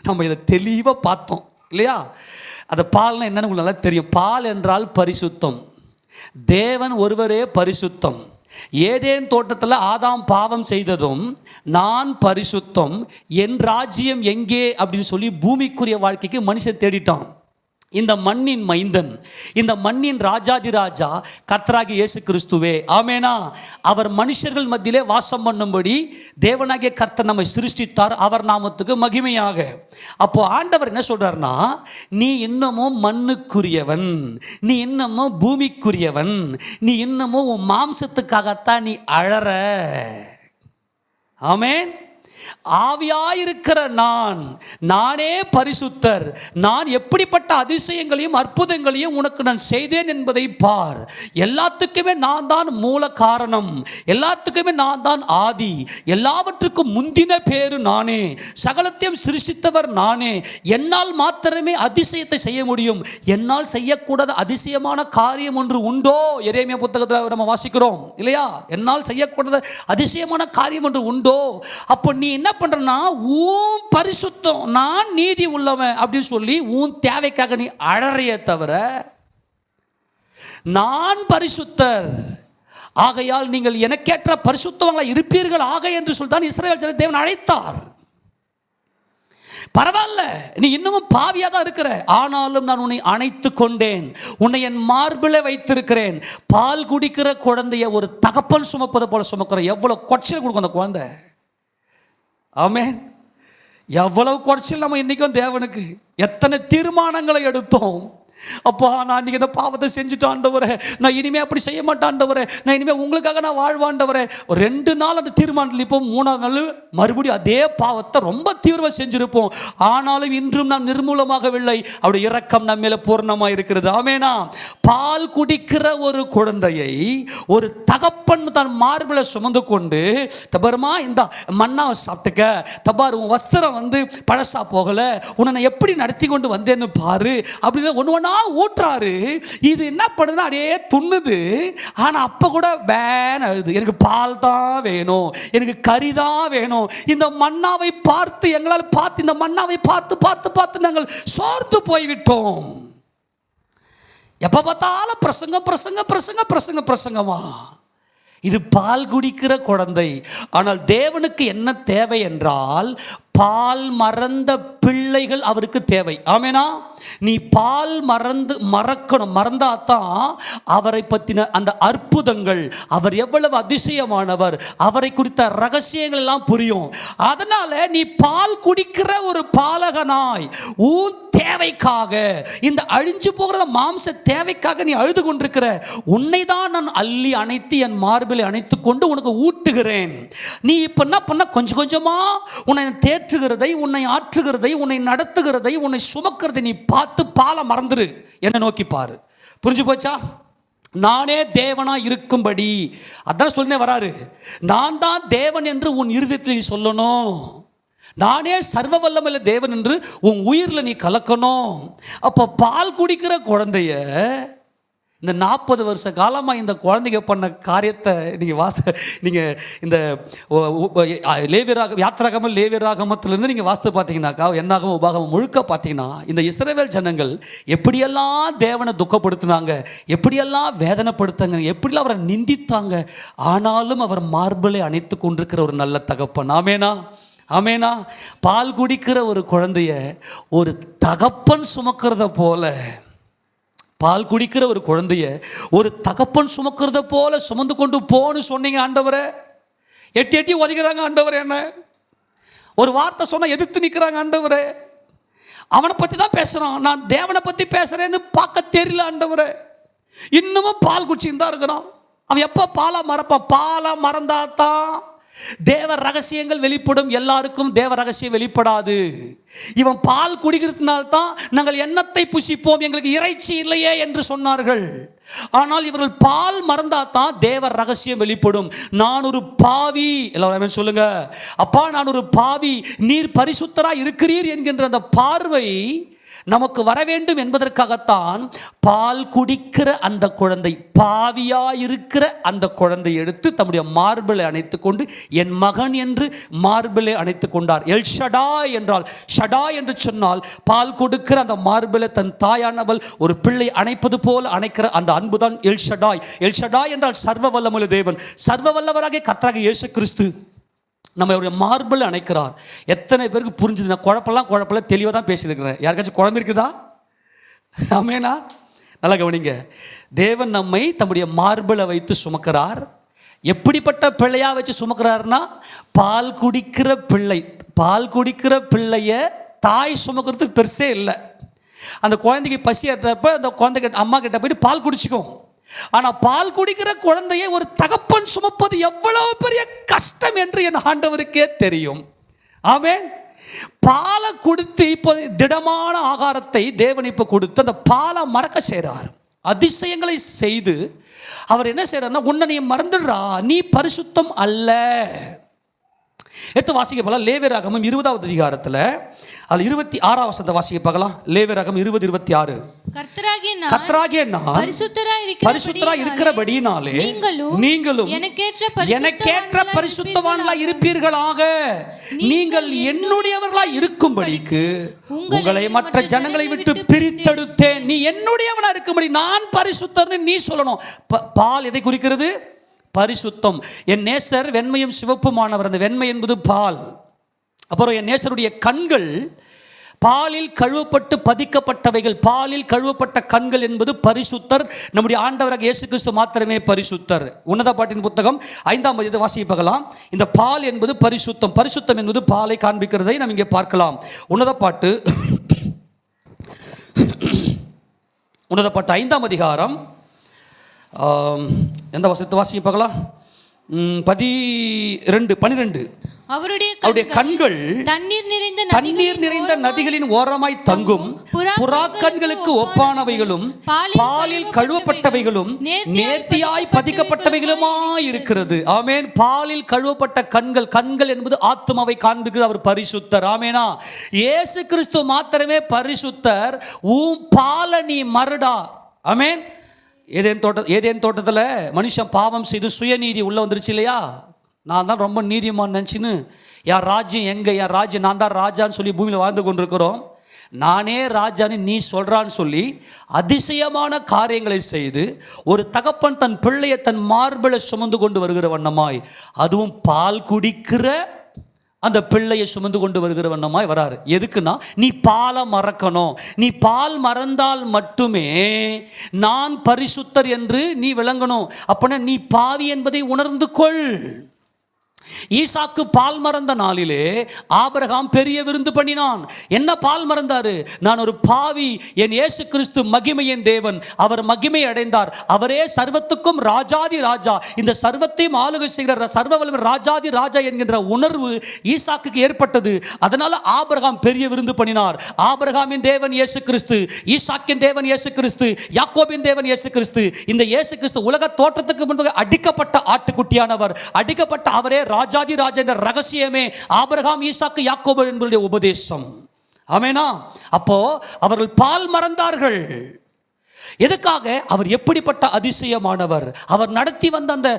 நம்ம இதை தெளிவாக பார்த்தோம் இல்லையா? அந்த பால்னால் என்னன்னு உங்களுக்கு நல்லா தெரியும். பால் என்றால் பரிசுத்தம். தேவன் ஒருவரே பரிசுத்தம். ஏதேன் தோட்டத்தில் ஆதாம் பாவம் செய்ததும் நான் பரிசுத்தம், என் ராஜ்யம் எங்கே அப்படின்னு சொல்லி பூமிக்குரிய வாழ்க்கைக்கு மனுஷன் தேடிட்டான். இந்த மண்ணின் மைந்தன், இந்த மண்ணின் ராஜாதி ராஜா கர்த்தராகிய இயேசு கிறிஸ்துவே. ஆமேனா? அவர் மனுஷர்கள் மத்தியிலே வாசம் பண்ணும்படி தேவனாகிய கர்த்தர் நம்மை சிருஷ்டித்தார், அவர் நாமத்துக்கு மகிமையாக. அப்போ ஆண்டவர் என்ன சொல்றாருன்னா, நீ இன்னமும் மண்ணுக்குரியவன், நீ இன்னமும் பூமிக்குரியவன், நீ இன்னமும் உன் மாம்சத்துக்காகத்தான் நீ அழற. ஆமேன். ஆவியாயிருக்கிற நானே பரிசுத்தர், நான் எப்படிப்பட்ட அதிசயங்களையும் அற்புதங்களையும் உனக்கு நான் செய்தேன் என்பதை பார். எல்லாத்துக்குமே நான் தான் மூல காரணம், எல்லாத்துக்குமே நான் தான் ஆதி, எல்லாவற்றுக்கும் முந்தின பேரு நானே, சகலத்தையும் சிருஷ்டித்தவர் நானே. என்னால் மாத்திரமே அதிசயத்தை செய்ய முடியும். என்னால் செய்யக்கூடாத அதிசயமான காரியம் ஒன்று உண்டோ? எரேமியா புத்தகத்தில் நம்ம வாசிக்கிறோம் இல்லையா? என்னால் செய்யக்கூடாத அதிசயமான காரியம் ஒன்று உண்டோ? அப்போ நீ என்ன பண்றனா, உன் பரிசுத்தம், நான் நீதி உள்ளவன் அப்படின்னு சொல்லி உன் தேவைக்காக நீ அழறைய தவிர, நான் பரிசுத்தர் ஆகையால் நீங்கள் எனக்கேற்ற பரிசுத்தவங்களா இருப்பீர்கள் ஆக என்று சொல்லித்தான் இஸ்ரவேல் ஜனத்தை தேவன் அழைத்தார். பரவாயில்ல, நீ இன்னமும் பாவியா தான் இருக்கிற, ஆனாலும் நான் உன்னை அணைத்து கொண்டேன், உன்னை என் மார்பிலே வைத்திருக்கிறேன். பால் குடிக்கிற குழந்தைய ஒரு தகப்பன் சுமப்பதை போல சுமக்கிற. எவ்வளவு கொச்சல் கொடுக்கும் அந்த குழந்தை. ஆமென். எவ்வளவு குறைச்சல் நம்ம இன்றைக்கும் தேவனுக்கு. எத்தனை தீர்மானங்களை எடுத்தோம். அப்பா, நான் இன்றைக்கி இந்த பாவத்தை செஞ்சுட்டு ஆண்டவரே, நான் இனிமேல் அப்படி செய்ய மாட்டேன் ஆண்டவரே, நான் இனிமேல் உங்களுக்காக நான் வாழ்வாண்டவரே. 2 நாள் அந்த தீர்மானத்தில் இப்போ 3ஆவது நாள் மறுபடியும் அதே பாவத்தை ரொம்ப தீவிரமாக செஞ்சுருப்போம். ஆனாலும் இன்றும் நாம் நிர்மூலமாகவில்லை. அவருடைய இரக்கம் நம்ம மேலே பூர்ணமாக இருக்கிறது. ஆமேனா? பால் குடிக்கிற ஒரு குழந்தையை ஒரு தகப்பன் தன் மார்பில் சுமந்து கொண்டு, தபருமா இந்த மண்ணாவை சாப்பிட்டுக்க, தபார் உன் வஸ்திரம் பழசா போகலை, உன்னை நான் எப்படி நடத்தி கொண்டு வந்தேன்னு பாரு அப்படின்னு ஒன்று ஒன்றா ஊற்றாரு. இது என்ன பண்ணுதுன்னா அப்படியே துண்ணுது. ஆனால் அப்போ கூட வேன் அழுது, எனக்கு பால் தான் வேணும், எனக்கு கறி தான் வேணும். இந்த மண்ணாவை பார்த்து எங்களால் பார்த்து இந்த மண்ணாவை பார்த்து பார்த்து பார்த்து நாங்கள் சோர்ந்து போய்விட்டோம். எப்போ பார்த்தாலும் பிரசங்கம் பிரசங்கம் பிரசங்கம் பிரசங்கம் பிரசங்கமா. இது பால் குடிக்கிற குழந்தை. ஆனால் தேவனுக்கு என்ன தேவை என்றால், பால் மறந்த பிள்ளைகள் அவருக்கு தேவை. ஆமேனா? நீ பால் மறக்கணும். மறந்தாதான் அவரை பற்றின அந்த அற்புதங்கள், அவர் எவ்வளவு அதிசயமானவர், அவரை குறித்த ரகசியங்கள் எல்லாம் புரியும். அதனால நீ பால் குடிக்கிற ஒரு பாலகனாய் உன் தேவைக்காக, இந்த அழிஞ்சு போகிற மாம்ச தேவைக்காக நீ அழுது கொண்டிருக்கிற, உன்னை தான் நான் அள்ளி அணைத்து என் மார்பிலை அணைத்து கொண்டு உனக்கு ஊட்டுகிறேன். நீ இப்போ என்ன பண்ண, கொஞ்சம் கொஞ்சமா உன்னை தேற்றுகிறதை, உன்னை ஆற்றுகிறதை, உன்னை நடத்துகிறதை, உன்னை சுமக்கிறதை நீ பார்த்து பாலை மறந்துரு. என்ன நோக்கி பாரு. புரிஞ்சு போச்சா? நானே தேவனா இருக்கும்படி, அதான் சொல்லினே வராரு. நான் தான் தேவன் என்று உன் இருதயத்தில் நீ சொல்லணும். நானே சர்வ வல்லமையுள்ள தேவன் என்று உன் உயிரில் நீ கலக்கணும். அப்போ பால் குடிக்கிற குழந்தைய இந்த 40 வருஷ காலமாக இந்த குழந்தைங்க பண்ண காரியத்தை நீங்கள் இந்த யாத்திராகமம் லேவியராகமத்திலேருந்து நீங்கள் வாஸ்து பார்த்தீங்கன்னாக்கா, என்னாகமம் உபாகமம் முழுக்க பார்த்தீங்கன்னா, இந்த இஸ்ரவேல் ஜனங்கள் எப்படியெல்லாம் தேவனை துக்கப்படுத்தினாங்க, எப்படியெல்லாம் வேதனைப்படுத்தாங்க, எப்படியெல்லாம் அவரை நிந்தித்தாங்க. ஆனாலும் அவர் மார்பிலை அணைத்து கொண்டிருக்கிற ஒரு நல்ல தகப்பன். ஆமேனா? ஆமேனா? பால் குடிக்கிற ஒரு குழந்தைய ஒரு தகப்பன் சுமக்கிறத போல, பால் குடிக்கிற ஒரு குழந்தைய ஒரு தகப்பன் சுமக்கிறத போல சுமந்து கொண்டு போன்னு சொன்னீங்க ஆண்டவரை. எட்டி எட்டி ஒதுக்கிறாங்க ஆண்டவரே. என்ன ஒரு வார்த்தை சொன்னால் எதிர்த்து நிற்கிறாங்க ஆண்டவரே. அவனை பற்றி தான் பேசுகிறான், நான் தேவனை பற்றி பேசுகிறேன்னு பார்க்க தெரியல ஆண்டவரே. இன்னமும் பால் குடிச்சுன்னு தான் இருக்கிறான். அவன் எப்போ பாலாக மறப்பான்? பாலாக மறந்தாதான் தேவ ரகசியங்கள் வெளிப்படும், எல்லாருக்கும் தேவ ரகசியம் வெளிப்படாது. இவன் பால் குடிக்கிறதுனால்தான் நாங்கள் எண்ணத்தை புசிப்போம், எங்களுக்கு இறைச்சி இல்லையே என்று சொன்னார்கள். ஆனால் இவர்கள் பால் மறந்தாதான் தேவ ரகசியம் வெளிப்படும். நான் ஒரு பாவி, எல்லாரும் சொல்லுங்க, அப்பா நான் ஒரு பாவி, நீர் பரிசுத்தராய் இருக்கிறீர் என்கின்ற அந்த பார்வை நமக்கு வர வேண்டும் என்பதற்காகத்தான் பால் குடிக்கிற அந்த குழந்தை, பாவியாயிருக்கிற அந்த குழந்தை எடுத்து தம்முடைய மார்பிலை அணைத்து கொண்டு என் மகன் என்று மார்பிலை அணைத்து கொண்டார். எல் ஷடாய் என்றால், ஷடாய் என்று சொன்னால் பால் கொடுக்கிற அந்த மார்பிலை தன் தாயானவள் ஒரு பிள்ளை அணைப்பது போல அணைக்கிற அந்த அன்புதான் எல் ஷடாய். எல் ஷடாய் என்றால் சர்வ வல்லமுள்ள தேவன், சர்வ வல்லவராகிய கர்த்தராகிய இயேசு கிறிஸ்து நம்மளுடைய மார்பில் அணைக்கிறார். எத்தனை பேருக்கு புரிஞ்சுது? நான் குழப்பல தெளிவாக தான் பேசியிருக்கிறேன். யாருக்காச்சும் குழம்பு இருக்குதா? ஆமேனா? நல்லா கவனிங்க. தேவன் நம்மை தம்முடைய மார்பில் வைத்து சுமக்கிறார். எப்படிப்பட்ட பிள்ளையாக வச்சு சுமக்கிறாருன்னா, பால் குடிக்கிற பிள்ளை. பால் குடிக்கிற பிள்ளைய தாய் சுமக்கிறதுக்கு பெருசே இல்லை. அந்த குழந்தைக்கு பசி எடுத்தப்ப அந்த குழந்தை அம்மா கிட்ட போயிட்டு பால் குடிச்சிக்கும். ஆனால் பால் குடிக்கிற குழந்தையை ஒரு தகப்பன் சுமப்பது எவ்வளவு பெரிய கஷ்டம் என்று என் ஆண்டவருக்கே தெரியும். ஆமென். பாலை கொடுத்து இப்போ திடமான ஆகாரத்தை தேவன் இப்போ கொடுத்து அந்த பாலை மறக்க செய்கிறார். அதிசயங்களை செய்து அவர் என்ன செய்கிறார்னா, உன்னை நீ மறந்துடுறா, நீ பரிசுத்தம் அல்ல. எடுத்து வாசிக்க போகலாம். லேவியராகமம் 20வது அதிகாரத்தில் அது 26ஆம் வசனத்தை வாசிக்க பார்க்கலாம். லேவியராகமம் 20:26. கர்த்தராகிய நான் பரிசுத்தராய் இருக்கிறபடியினாலே நீங்களும் எனக்கேற்ற பரிசுத்தவான்களாய் இருப்பீர்களாக. நீங்கள் என்னுடையவர்களாய் இருக்கும்படிக்கு உங்களை மற்ற ஜனங்களை விட்டு பிரித்தெடுத்தேன். நீ என்னுடையவனா இருக்கும்படி நான் பரிசுத்தர்னு நீ சொல்லணும். பால் எதை குறிக்கிறது? பரிசுத்தம். என் நேசர் வெண்மையும் சிவப்புமானவர். அந்த வெண்மை என்பது பால். அப்புறம் என் நேசருடைய கண்கள் பாலில் கழுவப்பட்டு பதிக்கப்பட்டவைகள். பாலில் கழுவப்பட்ட கண்கள் என்பது பரிசுத்தர். நம்முடைய ஆண்டவராக இயேசு கிறிஸ்து மாத்திரமே பரிசுத்தர். உன்னத பாட்டின் புத்தகம் 5ஆம் அதிகாரத்தை வாசிக்க பார்க்கலாம். இந்த பால் என்பது பரிசுத்தம். பரிசுத்தம் என்பது பாலை காண்பிக்கிறதை நாம் இங்கே பார்க்கலாம். உன்னத பாட்டு 5ஆம் அதிகாரம் எந்த வசனத்தை வாசிக்க பார்க்கலாம்? 12. அவருடைய கண்கள் தண்ணீர் நிறைந்த நதிகளின் ஓரமாய் தங்கும் புறாக்கண்களுக்கு ஒப்பானவைகளும் பாலில் கழுவப்பட்டவைகளும் நேர்த்தியாய் பதிக்கப்பட்டவைகளுமாய் இருக்கிறது. ஆமேன். பாலில் கழுவப்பட்ட கண்கள் என்பது ஆத்துமாவை காண்பிக்கிறது. அவர் பரிசுத்தர். ஆமேனா? இயேசு கிறிஸ்து மாத்திரமே பரிசுத்தர். பாலை நீ மறுடா. ஆமேன். ஏதேன் தோட்டத்தில் மனுஷன் பாவம் செய்து சுயநீதி உள்ள வந்துருச்சு இல்லையா? நான் தான் ரொம்ப நீதிமான் நினச்சின்னு என் ராஜ்யம் எங்கே, என் ராஜ்யம் நான் தான் ராஜான்னு சொல்லி பூமியில் வாழ்ந்து கொண்டிருக்கிறோம். நானே ராஜான்னு நீ சொல்கிறான்னு சொல்லி அதிசயமான காரியங்களை செய்து ஒரு தகப்பன் தன் பிள்ளையை தன் மார்பில் சுமந்து கொண்டு வருகிற வண்ணமாய், அதுவும் பால் குடிக்கிற அந்த பிள்ளையை சுமந்து கொண்டு வருகிற வண்ணமாய் வராரு. எதுக்குன்னா, நீ பாலை மறக்கணும். நீ பால் மறந்தால் மட்டுமே நான் பரிசுத்தர் என்று நீ விளங்கணும். அப்பனா நீ பாவி என்பதை உணர்ந்து கொள். ஈசாக்கு பால் மறந்த நாளிலே ஆபிரகாம் பெரிய விருந்து பண்ணினான். என்ன பால் மறந்தாரு? நான் ஒரு பாவி, என் இயேசு கிறிஸ்து மகிமையின் தேவன், அவர் மகிமை அடைந்தார். அவரே சர்வத்துக்கும் ராஜாதி ராஜா, இந்த சர்வத்தையும் ஆளுகை செய்கிற சர்வ வல்லவர் ராஜாதி ராஜா என்கின்ற உணர்வு ஈசாக்குக்கு ஏற்பட்டது. அதனால ஆபிரகாம் பெரிய விருந்து பண்ணினார். ஆபிரகாமின் தேவன் இயேசு கிறிஸ்து, ஈசாக்கின் தேவன் இயேசு கிறிஸ்து, யாக்கோபின் தேவன் இயேசு கிறிஸ்து. இந்த இயேசு கிறிஸ்து உலக தோற்றத்துக்கு முன்பு அடிக்கப்பட்ட ஆட்டுக்குட்டியானவர். அடிக்கப்பட்ட அவரே ராஜாதி ராஜா என்ற ரகசியமே ஆபிரகாம், ஈசாக்கு, யாக்கோபு என்பவருடைய உபதேசம். ஆமெனா? அப்போ அவர்கள் பால் மறந்தார்கள். எதுக்காக? அவர் எப்படிப்பட்ட அதிசயமானவர். அவர் நடத்தி வந்த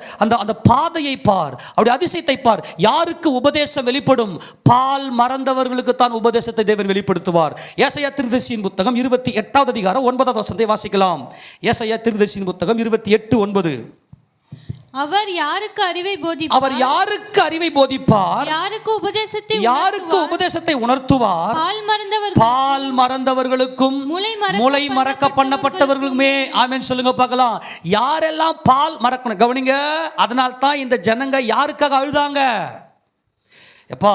அந்த பாதையை பார், அவருடைய அதிசயத்தை பார். யாருக்கு உபதேசம் வெளிப்படும்? பால் மறந்தவர்களுக்கு தான் உபதேசத்தை தேவன் வெளிப்படுத்துவார். ஏசாயா தீர்க்கதரிசியின் புத்தகம் 28வது அதிகாரம் 9வது வசனத்தை வாசிக்கலாம். ஏசாயா தீர்க்கதரிசியின் புத்தகம் 28:9. அவர் யாருக்கு அறிவை போதிப்பார்? யாருக்கு உபதேசத்தை உணர்த்துவார்? பால் மறந்தவர்களுக்கும் முளை மறக்க பண்ணப்பட்டவர்களுக்குமே. ஆமென் சொல்லுங்க பார்க்கலாம். யாரெல்லாம் பால் மறக்கணும்? கவனிங்க. அதனால தான் இந்த ஜனங்க யாருக்காக அழுதாங்க? எப்பா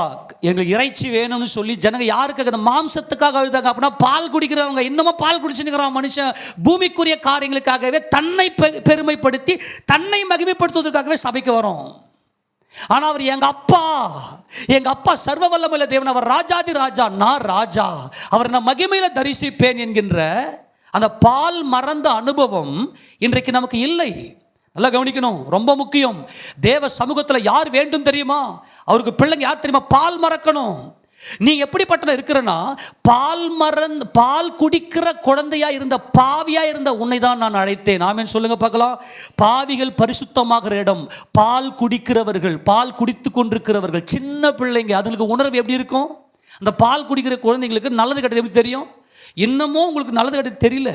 எங்களுக்கு இறைச்சி வேணும்னு சொல்லி ஜனங்க யாருக்காக? இந்த மாம்சத்துக்காக அழுதாங்க. அப்படின்னா பால் குடிக்கிறவங்க இன்னமும் பால் குடிச்சுக்கிறான் மனுஷன். பூமிக்குரிய காரியங்களுக்காகவே தன்னை பெருமைப்படுத்தி தன்னை மகிமைப்படுத்துவதற்காகவே சபைக்கு வரும். ஆனா அவர் எங்க அப்பா சர்வ வல்லமையுள்ள தேவன், அவர் ராஜாதி ராஜா, நான் ராஜா, அவர் நான் மகிமையில தரிசிப்பேன் என்கின்ற அந்த பால் மறந்த அனுபவம் இன்றைக்கு நமக்கு இல்லை. நல்லா கவனிக்கணும், ரொம்ப முக்கியம். தேவ சமூகத்தில் யார் வேண்டும் தெரியுமா? அவருக்கு பிள்ளைங்க யார் தெரியுமா? பால் மறக்கணும். நீ எப்படிப்பட்ட இருக்கிறனா, பால் குடிக்கிற குழந்தையா இருந்த, பாவியா இருந்த உன்னை தான் நான் அழைத்தேன். ஆமென் சொல்லுங்க பார்க்கலாம். பாவிகள் பரிசுத்தமாகிற இடம், பால் குடிக்கிறவர்கள், பால் குடித்து கொண்டிருக்கிறவர்கள், சின்ன பிள்ளைங்க, அதுங்களுக்கு உணர்வு எப்படி இருக்கும்? அந்த பால் குடிக்கிற குழந்தைங்களுக்கு நல்லது கெட்டது எப்படி தெரியும்? இன்னமும் உங்களுக்கு நல்லது கெட்டது தெரியல,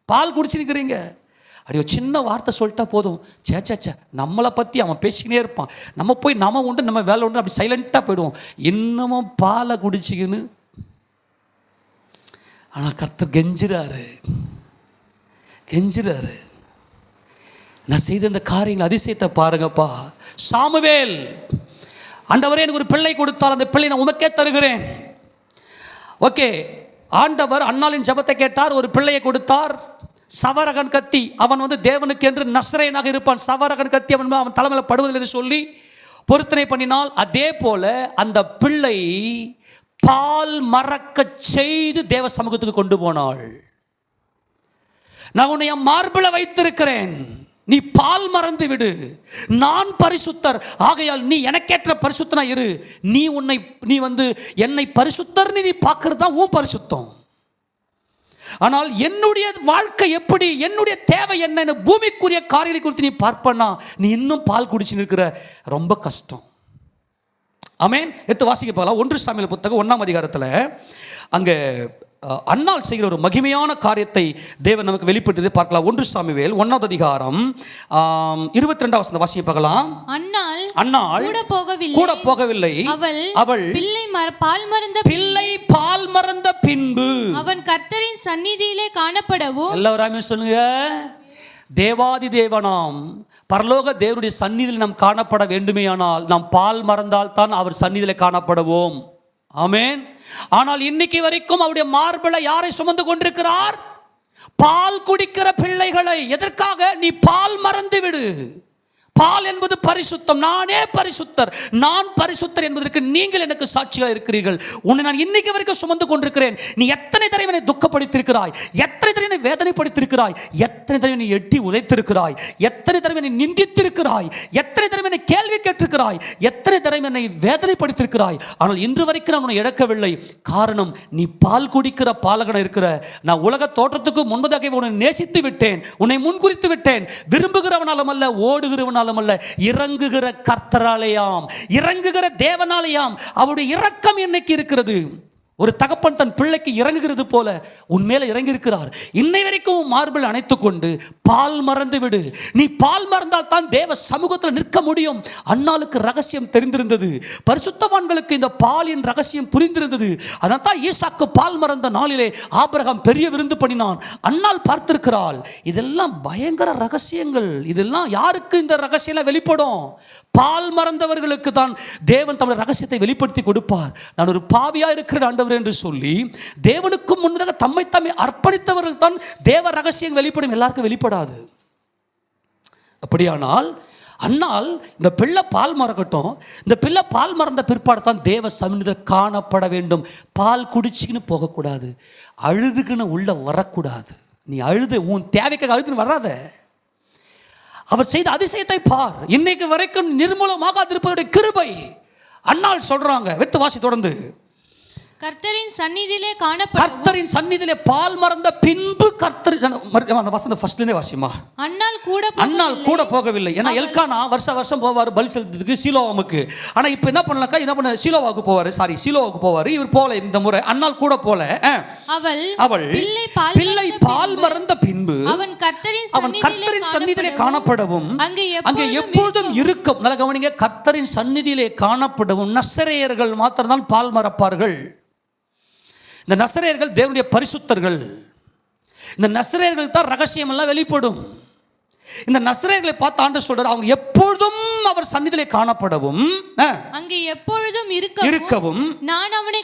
பால் குடிச்சிருக்கிறீங்க. அப்படி ஒரு சின்ன வார்த்தை சொல்லிட்டா போதும், சேச்சா நம்மளை பற்றி அவன் பேசிக்கினே இருப்பான், நம்ம போய் நம்ம உண்டு நம்ம வேலை உண்டு அப்படி சைலண்ட்டாக போயிடுவோம். இன்னமும் பாலை குடிச்சிக்கின்னு. ஆனால் கர்த்தர் கெஞ்சுறாரு. நான் செய்த இந்த காரியங்கள் அதிசயத்தை பாருங்கப்பா. சாமுவேல், ஆண்டவரே எனக்கு ஒரு பிள்ளை கொடுத்தால் அந்த பிள்ளை நான் உமக்கே தருகிறேன். ஓகே, ஆண்டவர் அன்னாளின் ஜெபத்தை கேட்டார், ஒரு பிள்ளையை கொடுத்தார். சவரகன் கத்தி, அவன் தேவனுக்கு என்று நஸ்ரேயனாக இருப்பான். சவரகன் கத்தி அவன் தலைமையில் படுவதில்லை என்று சொல்லி பொருத்தனை பண்ணினால், அதே போல அந்த பிள்ளை பால் மறக்க செய்து தேவ சமூகத்துக்கு கொண்டு போனாள். நான் உன்னை என் மார்பில வைத்திருக்கிறேன், நீ பால் மறந்து விடு, நான் பரிசுத்தர், ஆகையால் நீ எனக்கேற்ற பரிசுத்தனா இரு. நீ என்னை பரிசுத்தர் நீ பார்க்கறது தான் உன் பரிசுத்தம். ஆனால் என்னுடைய வாழ்க்கை எப்படி, என்னுடைய தேவை என்ன, பூமிக்குரிய காரியங்களை குறித்து நீ பார்ப்பனா, நீ இன்னும் பால் குடிச்சு நிற்கிற, ரொம்ப கஷ்டம். ஆமென். எடுத்து வாசிக்க போகலாம். 1 சாமுவேல் புத்தகம் 1ஆம் அதிகாரத்தில் அங்கே அன்னாள் செய்கிற ஒரு மகிமையான காரியத்தை தேவன் நமக்கு வெளிப்படுத்தி பார்க்கலாம். 1 சாமுவேல் 1ஆவது அதிகாரம் 22ஆம் வசனம் வாசிக்க பார்க்கலாம். அன்னாள் கூட போகவில்லை. அவள் பிள்ளை பால் மறந்த பின்பு அவன் கர்த்தரின் சந்நிதியிலே காணப்படவும், எல்லாரும் சொல்லுங்க, தேவாதி தேவனாம் பரலோக தேவனுடைய சந்நிதியில் நாம் காணப்பட வேண்டுமேயானால் நாம் பால் மறந்தால் தான் அவர் சந்நிதியிலே காணப்படுவோம். ஆமென். ஆனால் இன்னைக்கு வரைக்கும் அவருடைய மார்பிளை யாரை சுமந்து கொண்டிருக்கிறார்? பால் குடிக்கிற பிள்ளைகளை. எதற்காக? நீ பால் மறந்து விடு. பால் என்பது பரிசுத்தம், நானே பரிசுத்தர், நான் பரிசுத்தர் என்பதற்கு நீங்கள் எனக்கு சாட்சியாக இருக்கிறீர்கள். உன்னை நான் இன்னைக்கு வரைக்கும் சுமந்து கொண்டிருக்கிறேன். நீ எத்தனை தடவை என்னை துக்கப்படுத்தியிருக்கிறாய், எத்தனை தடவை என்னை வேதனைப்படுத்தியிருக்கிறாய், எத்தனை தடவை நீ எட்டி உதைத்திருக்கிறாய், எத்தனை தடவை என்னை நிந்தித்திருக்கிறாய், எத்தனை தடவை என்னை கேள்வி கேட்டிருக்கிறாய், எத்தனை தடவை என்னை வேதனைப்படுத்தியிருக்கிறாய். ஆனால் இன்று வரைக்கும் நான் உன்னை இழக்கவில்லை. காரணம், நீ பால் குடிக்கிற பாலகன இருக்கிற. நான் உலக தோற்றத்துக்கு முன்பதாக உன்னை நேசித்து விட்டேன், உன்னை முன்குறித்து விட்டேன். விரும்புகிறவனாலும் அல்ல, ஓடுகிறவனாலும் அல்ல, இறங்குகிற கர்த்தராலேயாம், இறங்குகிற தேவனாலேயாம். அவருடைய இரக்கம் என்னைக்கு இருக்கிறது. ஒரு தகப்பன் தன் பிள்ளைக்கு இறங்குகிறது போல உன் மேல இறங்கி இருக்கிறார். இன்னை வரைக்கும் மார்பில் அணைத்துக் கொண்டு பால் மறந்து விடு. நீ பால் மறந்தால் தான் தேவ சமூகத்தில் நிற்க முடியும். அன்னாளுக்கு ரகசியம் தெரிந்திருந்தது, பரிசுத்தவான்களுக்கு இந்த பாலின் ரகசியம் புரிந்திருந்தது. அதனால் தான் ஈசாக்கு பால் மறந்த நாளிலே ஆபிரகாம் பெரிய விருந்து பண்ணினான். அன்னாள் பார்த்திருக்கிறாள். இதெல்லாம் பயங்கர ரகசியங்கள். இதெல்லாம் யாருக்கு இந்த ரகசியம் வெளிப்படும்? பால் மறந்தவர்களுக்கு தான் தேவன் தம்முடைய ரகசியத்தை வெளிப்படுத்தி கொடுப்பார். நான் ஒரு பாவியா இருக்கிற ஆண்டவர் என்று சொல்லி தேவனுக்கு முன்னதாக தம்மை அர்ப்பணித்தவர்கள் தான் தேவ ரகசியம் வெளிப்படும். எல்லாருக்கும் வெளிப்படாது. அப்படியானால் அன்னால் இந்த பிள்ளை பால் மறக்கட்டும். இந்த பிள்ளை பால் மறந்த பிற்பாடு தான் தேவ சந்நிதியில் காணப்பட வேண்டும். பால் குடிச்சிக்கின்னு போகக்கூடாது, அழுதுக்குன்னு உள்ள வரக்கூடாது. நீ அழுது உன் தேவைக்காக அழுதுன்னு வராத. அவர் செய்த அதிசயத்தை பார். இன்னைக்கு வரைக்கும் நிர்மூலமாகாதிருப்பவருடைய கிருபை. அன்னாள் சொல்றாங்க, வெத்து வாசி தொடர்ந்து. கர்த்தரின் சந்நிதியிலே காணப்படும், கர்த்தரின் சந்நிதியிலே பால் மறந்த பின்பு கர்த்தர், அந்த வசனம் ஃபர்ஸ்ட்ல இருந்தே வாசிமா. அன்னாள் கூட போகவில்லை. ஏன்னா எல்கானா வருஷம் போவார் பலி செலுத்துறதுக்கு சீலோவாமுக்கு. ஆனா இப்போ என்ன பண்ண சீலோவாவுக்கு போவார். இவர் போல இந்த முறை அன்னாள் கூட போல. அவள் பிள்ளை பால் மறந்த பின்பு அவன் கர்த்தரின் சந்நிதியிலே காணப்படவும் அங்கே எப்பொழுதும் இருக்கும். நல்ல கவனிங்க, கர்த்தரின் சந்நிதியிலே காணப்படவும் நசரேயர்கள் மாத்திரம்தான் பால் மறப்பார்கள். இந்த நசரேயர்கள் தேவனுடைய பரிசுத்தர்கள். இந்த நசரேயர்களுக்கு தான் ரகசியம் எல்லாம் வெளிப்படும். இந்த நசரேயர்களை பார்த்து ஆண்டவர் சொல்றார், அவங்க எப்பொழுதும் அவர் சந்நிதியிலே காணப்படவும் அங்கே எப்பொழுதும் இருக்கவும் நான் அவனை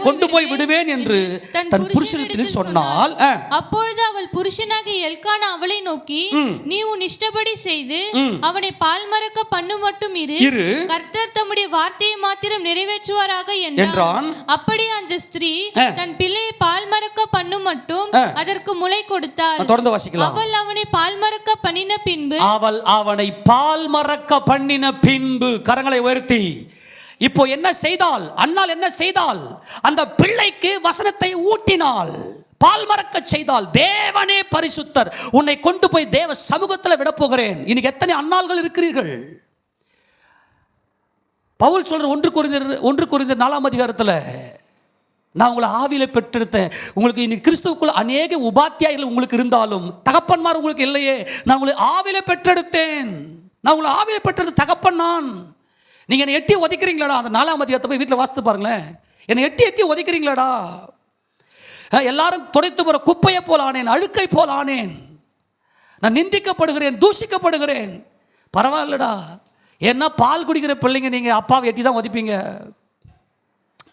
கொண்டு போய் விடுவேன் என்று தன் புருஷனிடத்தில் சொன்னால், அப்பொழுது அவள் புருஷனாகிய எல்கானா அவளை நோக்கி, நீ உன் இஷ்டப்படி செய்து அவனை பால் மறக்க பண்ணு மட்டும் இரு, கர்த்தர் தம்முடைய வார்த்தையை மாத்திரம் நிறைவேற்றுவாராக என்றான். அப்படி அந்த ஸ்திரீ தன் பிள்ளையை பால் மறக்க பண்ணு மட்டும் அதற்கு முளை கொடுத்தாள். தொடர்ந்து வாசிக்கலாம். அவள் அவனை பால் மறக்க பண்ணின பின்பு அவனை பால் மறக்க பண்ணின பின்பு, கரங்களை உயர்த்தி, இப்போ என்ன செய்தால், அன்னாள் என்ன செய்தால், அந்த பிள்ளைக்கு வசனத்தை ஊட்டினாள், பால் மறக்க செய்தால். தேவனே பரிசுத்தர், உன்னை கொண்டு போய் தேவ சமூகத்தில் விட போகிறேன். இன்னைக்கு எத்தனை அன்னாள்கள் இருக்கிறீர்கள்? பவுல் சொல்ற 1 கொரிந்தியர் 4ஆம் அதிகாரத்தில், நான் உங்களை ஆவியில பெற்றெடுத்தேன். உங்களுக்கு இன்னைக்கு கிறிஸ்துவுக்குள்ள அநேக உபாத்தியாயர்கள் உங்களுக்கு இருந்தாலும் தகப்பன்மார் உங்களுக்கு இல்லையே. நான் உங்களை ஆவியில பெற்றெடுத்தேன். நான் உங்களை ஆவியில பெற்றெடுத்த தகப்பன் நான். நீங்க என்னை எட்டி உதைக்கிறீங்களாடா? அந்த 4ஆம் அதிகாரத்தை போய் வீட்டில் வாசித்து பாருங்களேன். என்னை எட்டி உதைக்கிறீங்களாடா? எல்லாரும் துடைத்து போற குப்பையை போல் ஆனேன், அழுக்கை போல் ஆனேன். நான் நிந்திக்கப்படுகிறேன், தூஷிக்கப்படுகிறேன். பரவாயில்லடா, ஏன்னா பால் குடிக்கிற பிள்ளைங்க நீங்க அப்பாவை எட்டி தான் உதைப்பீங்க.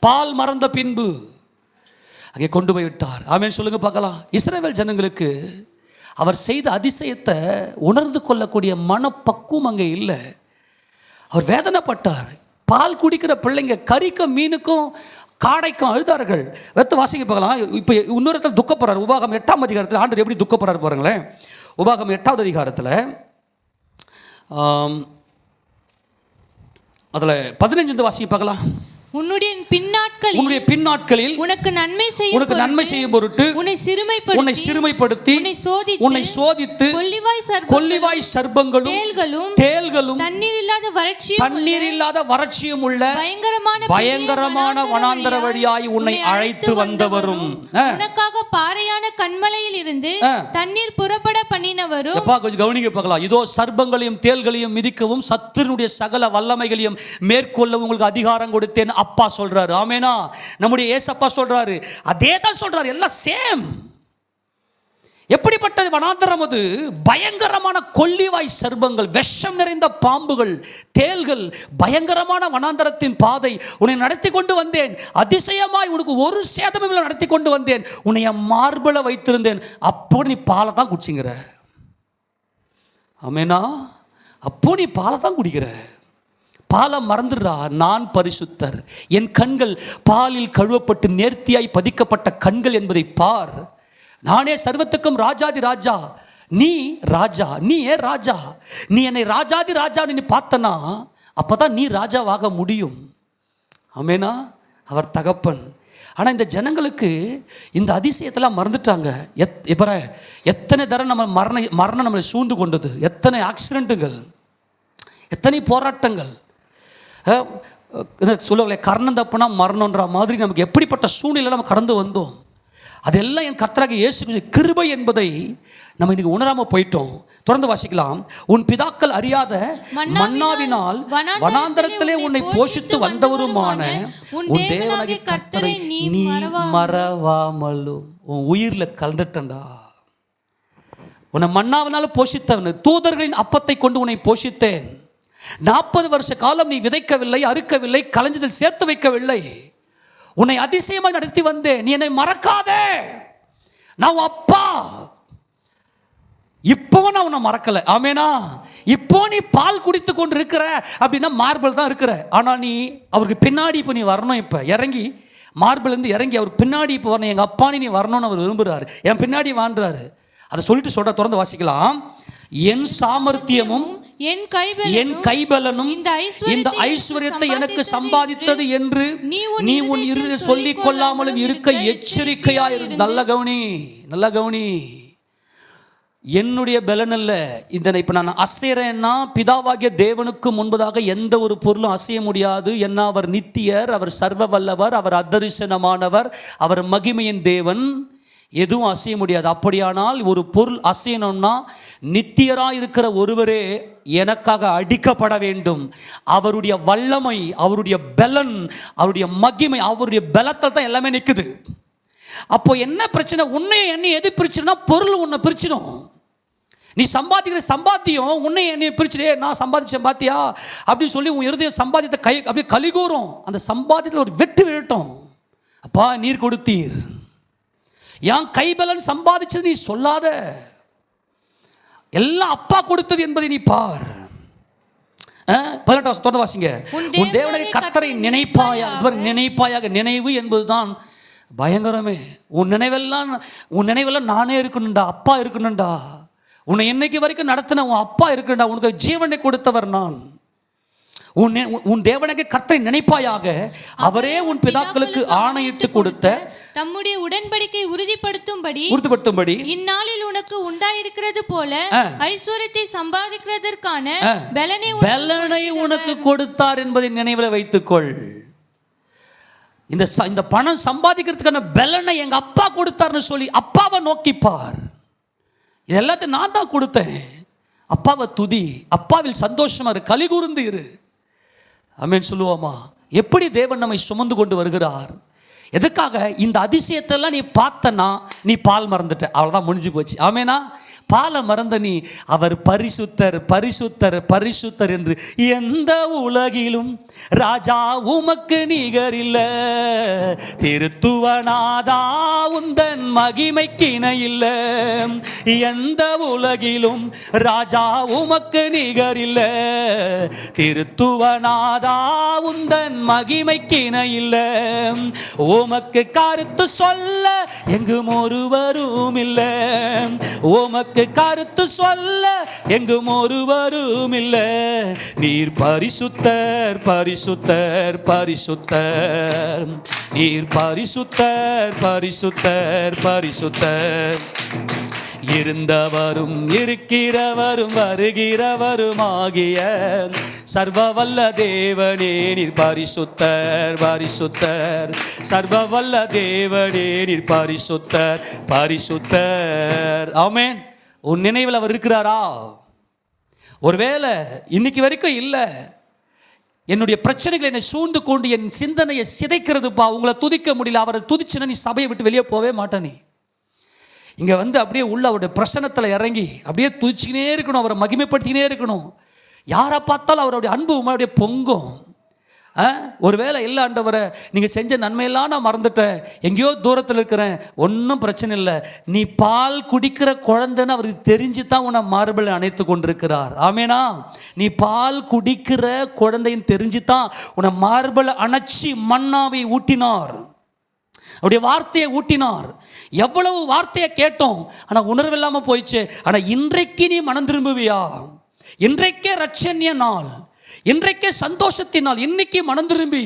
பால் மறந்த பின்பு அங்கே கொண்டு போய் விட்டார். ஆமென் சொல்லுங்க பார்க்கலாம். இஸ்ரவேல் ஜனங்களுக்கு அவர் செய்த அதிசயத்தை உணர்ந்து கொள்ளக்கூடிய மனப்பக்குவம் அங்கே இல்லை. அவர் வேதனைப்பட்டார். பால் குடிக்கிற பிள்ளைங்க கறிக்கும் மீனுக்கும் காடைக்கும் அழுதார்கள். வெத்த வாசிக்க பார்க்கலாம். இப்போ இன்னொரு இடத்துல துக்கப்படுறார். உபாகம் 8ஆம் அதிகாரத்தில் ஆண்டவர் எப்படி துக்கப்படுறார் பாருங்களேன். உபாகம் 8ஆவது அதிகாரத்தில் அதில் 15 வாசிக்க பார்க்கலாம். உன்னுடைய பின்னாட்களில் உனக்கு நன்மை செய்யும் பொருட்டு உன்னை சிறுமைப்படுத்தி உன்னை சோதித்து கொள்ளிவாய் சர்ப்பங்களும் தேள்களும் தண்ணீர் இல்லாத வறட்சியும் உள்ள பயங்கரமான வனாந்தர வழியாய் உன்னை அழைத்து வந்தவரும், உனக்காக பாறையான கண்மலையில் இருந்து தண்ணீர் புறப்பட பண்ணினவரும். கொஞ்சம் கவனிக்க பார்க்கலாம். இதோ சர்ப்பங்களையும் தேள்களையும் மிதிக்கவும் சத்துருடைய சகல வல்லமைகளையும் மேற்கொள்ளவும் உங்களுக்கு அதிகாரம் கொடுத்தேன் அப்பா சொல்றாரு. ஆமெனா. நம்முடைய ஏசப்பா சொல்றாரு. அதே தான் சொல்றாரு. எல்லாம் சேம். எப்படிப்பட்ட வனாந்தரம் அது? பயங்கரமான கொள்ளிவாய் சர்ப்பங்கள், விஷம் நிறைந்த பாம்புகள், தேள்கள், பயங்கரமான வனாந்தரத்தின் பாதை. உன்னை நடத்தி கொண்டு வந்தேன். அதிசயமாய் உனக்கு ஒரு சேதமும் நடத்தி கொண்டு வந்தேன். உன்னை மார்பல வைத்திருந்தேன். அப்போ நீ பாலை தான் குடிச்சிங்கிற. ஆமெனா. அப்போ நீ பாலை தான் குடிக்கிற. பாலை மறந்துடுறா. நான் பரிசுத்தர், என் கண்கள் பாலில் கழுவப்பட்டு நேர்த்தியாய் பதிக்கப்பட்ட கண்கள் என்பதை பார். நானே சர்வத்துக்கும் ராஜாதி ராஜா. நீ ராஜா, நீ ஏன் ராஜா? நீ என்னை ராஜாதி ராஜா நீ பார்த்தனா அப்பதான் நீ ராஜாவாக முடியும். ஆமெனா. அவர் தகப்பன். ஆனால் இந்த ஜனங்களுக்கு இந்த அதிசயத்தெல்லாம் மறந்துட்டாங்க. எத்தனை தரம் நம்ம மரணம் நம்மளை சூழ்ந்து கொண்டது. எத்தனை ஆக்சிடென்ட்டுகள், எத்தனை போராட்டங்கள். சொல்லுவாங்களே, கர்ணம் தப்புனா மரணன்ற மாதிரி நமக்கு எப்படிப்பட்ட சூழ்நிலை நம்ம கடந்து வந்தோம். அதெல்லாம் என் கர்த்தராகிய இயேசு கிருபை என்பதை நம்ம இன்னைக்கு உணராம போயிட்டோம். தொடர்ந்து வாசிக்கலாம். உன் பிதாக்கள் அறியாத மன்னாவினால் வனாந்தரத்திலே உன்னை போஷித்து வந்தவருமான உன் தேவனாகிய கர்த்தரை நீ மறவாமலும். உன் உயிர்ல கலந்துட்டண்டா. உன்னை மன்னாவினால போஷித்தவன், தூதர்களின் அப்பத்தை கொண்டு உன்னை போஷித்தேன். 40 வருஷ காலம் நீ விதைக்கவில்லை, அறுக்கவில்லை, களஞ்சியத்தில் சேர்த்து வைக்கவில்லை. உன்னை அதிசயமாய் நடத்தி வந்தேன். நீ என்னை மறக்காதே. நான் அப்பா. இப்போ நான் உன்னை மறக்கல. ஆமேனா. இப்போ நீ பால் குடித்து கொண்டு இருக்கிற அப்படின்னா மார்பிள் தான் இருக்கிற. ஆனால் நீ அவருக்கு பின்னாடி இப்போ நீ வரணும். இப்போ இறங்கி மார்பிள்லேருந்து இறங்கி அவர் பின்னாடி இப்போ வரணும். எங்கள் அப்பானி நீ வரணும்னு அவர் விரும்புகிறாரு. என் பின்னாடி வாழ்றாரு. அதை சொல்லிட்டு சொல்ற. தொடர்ந்து வாசிக்கலாம். என் சாமர்த்தியமும் என் கைபலனும் இந்த ஐஸ்வர்யத்தை எனக்கு சம்பாதித்தது என்று நீ உன் இருதயத்தில் சொல்லிக் கொள்ளாமலும் இருக்க எச்சரிக்கையாயிரு. நல்ல கவனி, நல்ல கவனி. என்னுடைய பலன் அல்ல. இதனை இப்போ நான் அசைறேன்னா பிதாவாகிய தேவனுக்கு முன்பதாக எந்த ஒரு பொருளும் அசைய முடியாது. என்ன, அவர் நித்தியர், அவர் சர்வ வல்லவர், அவர் அதரிசனமானவர், அவர் மகிமையின் தேவன். எதுவும் அசைய முடியாது. அப்படியானால் ஒரு பொருள் அசையணும்னா நித்தியராக இருக்கிற ஒருவரே எனக்காக அடிக்கப்பட வேண்டும். அவருடைய வல்லமை, அவருடைய பலன், அவருடைய மகிமை, அவருடைய பலத்தால் தான் எல்லாமே நிற்குது. அப்போ என்ன பிரச்சனை? உன்னை என்ன எது பிரிச்சுனா பொருள் உன்னை பிரிச்சிடும். நீ சம்பாதிக்கிற சம்பாத்தியம் உன்னை என்னை பிரிச்சுடே, நான் சம்பாதிச்சேன் பாத்தியா அப்படின்னு சொல்லி உன் இருதய சம்பாதித்த அப்படியே கலிகூறும். அந்த சம்பாதியத்தில் ஒரு வெட்டு விழட்டும். அப்பா நீர் கொடுத்தீர், என் கைபலன் சம்பாதிச்சது நீ சொல்லாத, எல்லாம் அப்பா கொடுத்தது என்பதை நீ பார். 18 தொடர்ந்து வாசிங்க. உன் தேவனாகிய கர்த்தரை நினைப்பாயாக. நினைப்பாயாக, நினைவு என்பதுதான் பயங்கரமே. உன் நினைவெல்லாம் நானே இருக்கணும்டா, அப்பா இருக்கணும்டா. உன்னை என்னைக்கு வரைக்கும் நடத்தின உன் அப்பா இருக்கணும்டா, உனக்கு ஜீவனை கொடுத்தவர் நான். உன் தேவனுக்கு கர்த்தரை நினைப்பாயாக, அவரே உன் பிதாக்களுக்கு ஆணையிட்டு கொடுத்த தம்முடைய உடன்படிக்கை உறுதிப்படுத்தும்படி இந்நாளில் உனக்கு உண்டாயிருக்கிறது போல ஐஸ்வர்யத்தை சம்பாதிக்கிறதற்கான பலனை உனக்கு கொடுத்தார் என்பதை நினைவில் வைத்துக்கொள். இந்த பணம் சம்பாதிக்கிறதுக்கான பலனை எங்க அப்பா கொடுத்தார்னு சொல்லி அப்பாவை நோக்கிப்பார். இது எல்லாத்தையும் நான் தான் கொடுத்தேன். அப்பாவை துதி, அப்பாவில் சந்தோஷமா இரு, கலி கூர்ந்து இரு. ஆமென் சொல்லுவோமா? எப்படி தேவன் நம்மை சுமந்து கொண்டு வருகிறார். எதுக்காக? இந்த அதிசயத்தெல்லாம் நீ பார்த்தனா நீ பால் மறந்துட்ட, அவ்வளோதான், முடிஞ்சு போச்சு. ஆமேனா? பாலை மறந்த நீ அவர் பரிசுத்தர் பரிசுத்தர் பரிசுத்தர் என்று எந்த உலகிலும் ராஜா உமக்கு நிகரில்ல, திருத்துவநாதா உந்தன் மகிமைக்கு இணையில்ல. எந்த உலகிலும் ராஜா உமக்கு நிகரில்ல, திருத்துவநாதா உந்தன் மகிமைக்கு இணையில்ல. உமக்கு கருத்து சொல்ல எங்கும் ஒருவரும் இல்லை, உமக்கு கருத்து சொல்ல எங்கும் ஒருவரும் இல்லை. நீர் பரிசுத்தர் பரிசுத்தர் பரிசுத்தர், நீர் பரிசுத்தர் பரிசுத்தர் பரிசுத்தர். இருந்தவரும் இருக்கிறவரும் வருகிறவருமாகிய சர்வவல்ல தேவனே நீர் பரிசுத்தர் பரிசுத்தர், சர்வவல்ல தேவனே நீர் பரிசுத்தர் பரிசுத்தர். ஆமென். உன் நினைவில் அவர் இருக்கிறாரா? ஒருவேளை இன்னைக்கு வரைக்கும் இல்லை, என்னுடைய பிரச்சனைகளை என்னை சூழ்ந்து கொண்டு என் சிந்தனையை சிதைக்கிறதுப்பா, உங்களை துதிக்க முடியல. அவரை துதிச்சுன்னா நீ சபையை விட்டு வெளியே போவே மாட்டானே. இங்கே அப்படியே உள்ள அவருடைய பிரசன்னத்தில் இறங்கி அப்படியே துதிச்சுக்கினே இருக்கணும், அவரை மகிமைப்படுத்திக்கினே இருக்கணும். யாரை பார்த்தாலும் அவருடைய அன்பு உங்களுடைய பொங்கும். ஒருவேளை இல்லை ஆண்டவரை நீங்கள் செஞ்ச நன்மையெல்லாம் நான் மறந்துட்டேன், எங்கேயோ தூரத்தில் இருக்கிறேன், ஒன்றும் பிரச்சனை இல்லை. நீ பால் குடிக்கிற குழந்தைன்னு அவருக்கு தெரிஞ்சு தான் உன்னை மார்பில் அணைத்து கொண்டிருக்கிறார். ஆமேனா? நீ பால் குடிக்கிற குழந்தைன்னு தெரிஞ்சு தான் உன்னை மார்பில் அணைச்சி மன்னாவை ஊட்டினார், அவருடைய வார்த்தையை ஊட்டினார். எவ்வளவு வார்த்தையை கேட்டோம், ஆனால் உணர்வு இல்லாமல் போயிடுச்சு. ஆனால் இன்றைக்கு நீ மனம் திரும்புவியா? இன்றைக்கே ரட்சண்ய நாள், இன்றைக்கே சந்தோஷத்தினால் இன்னைக்கு மனம் திரும்பி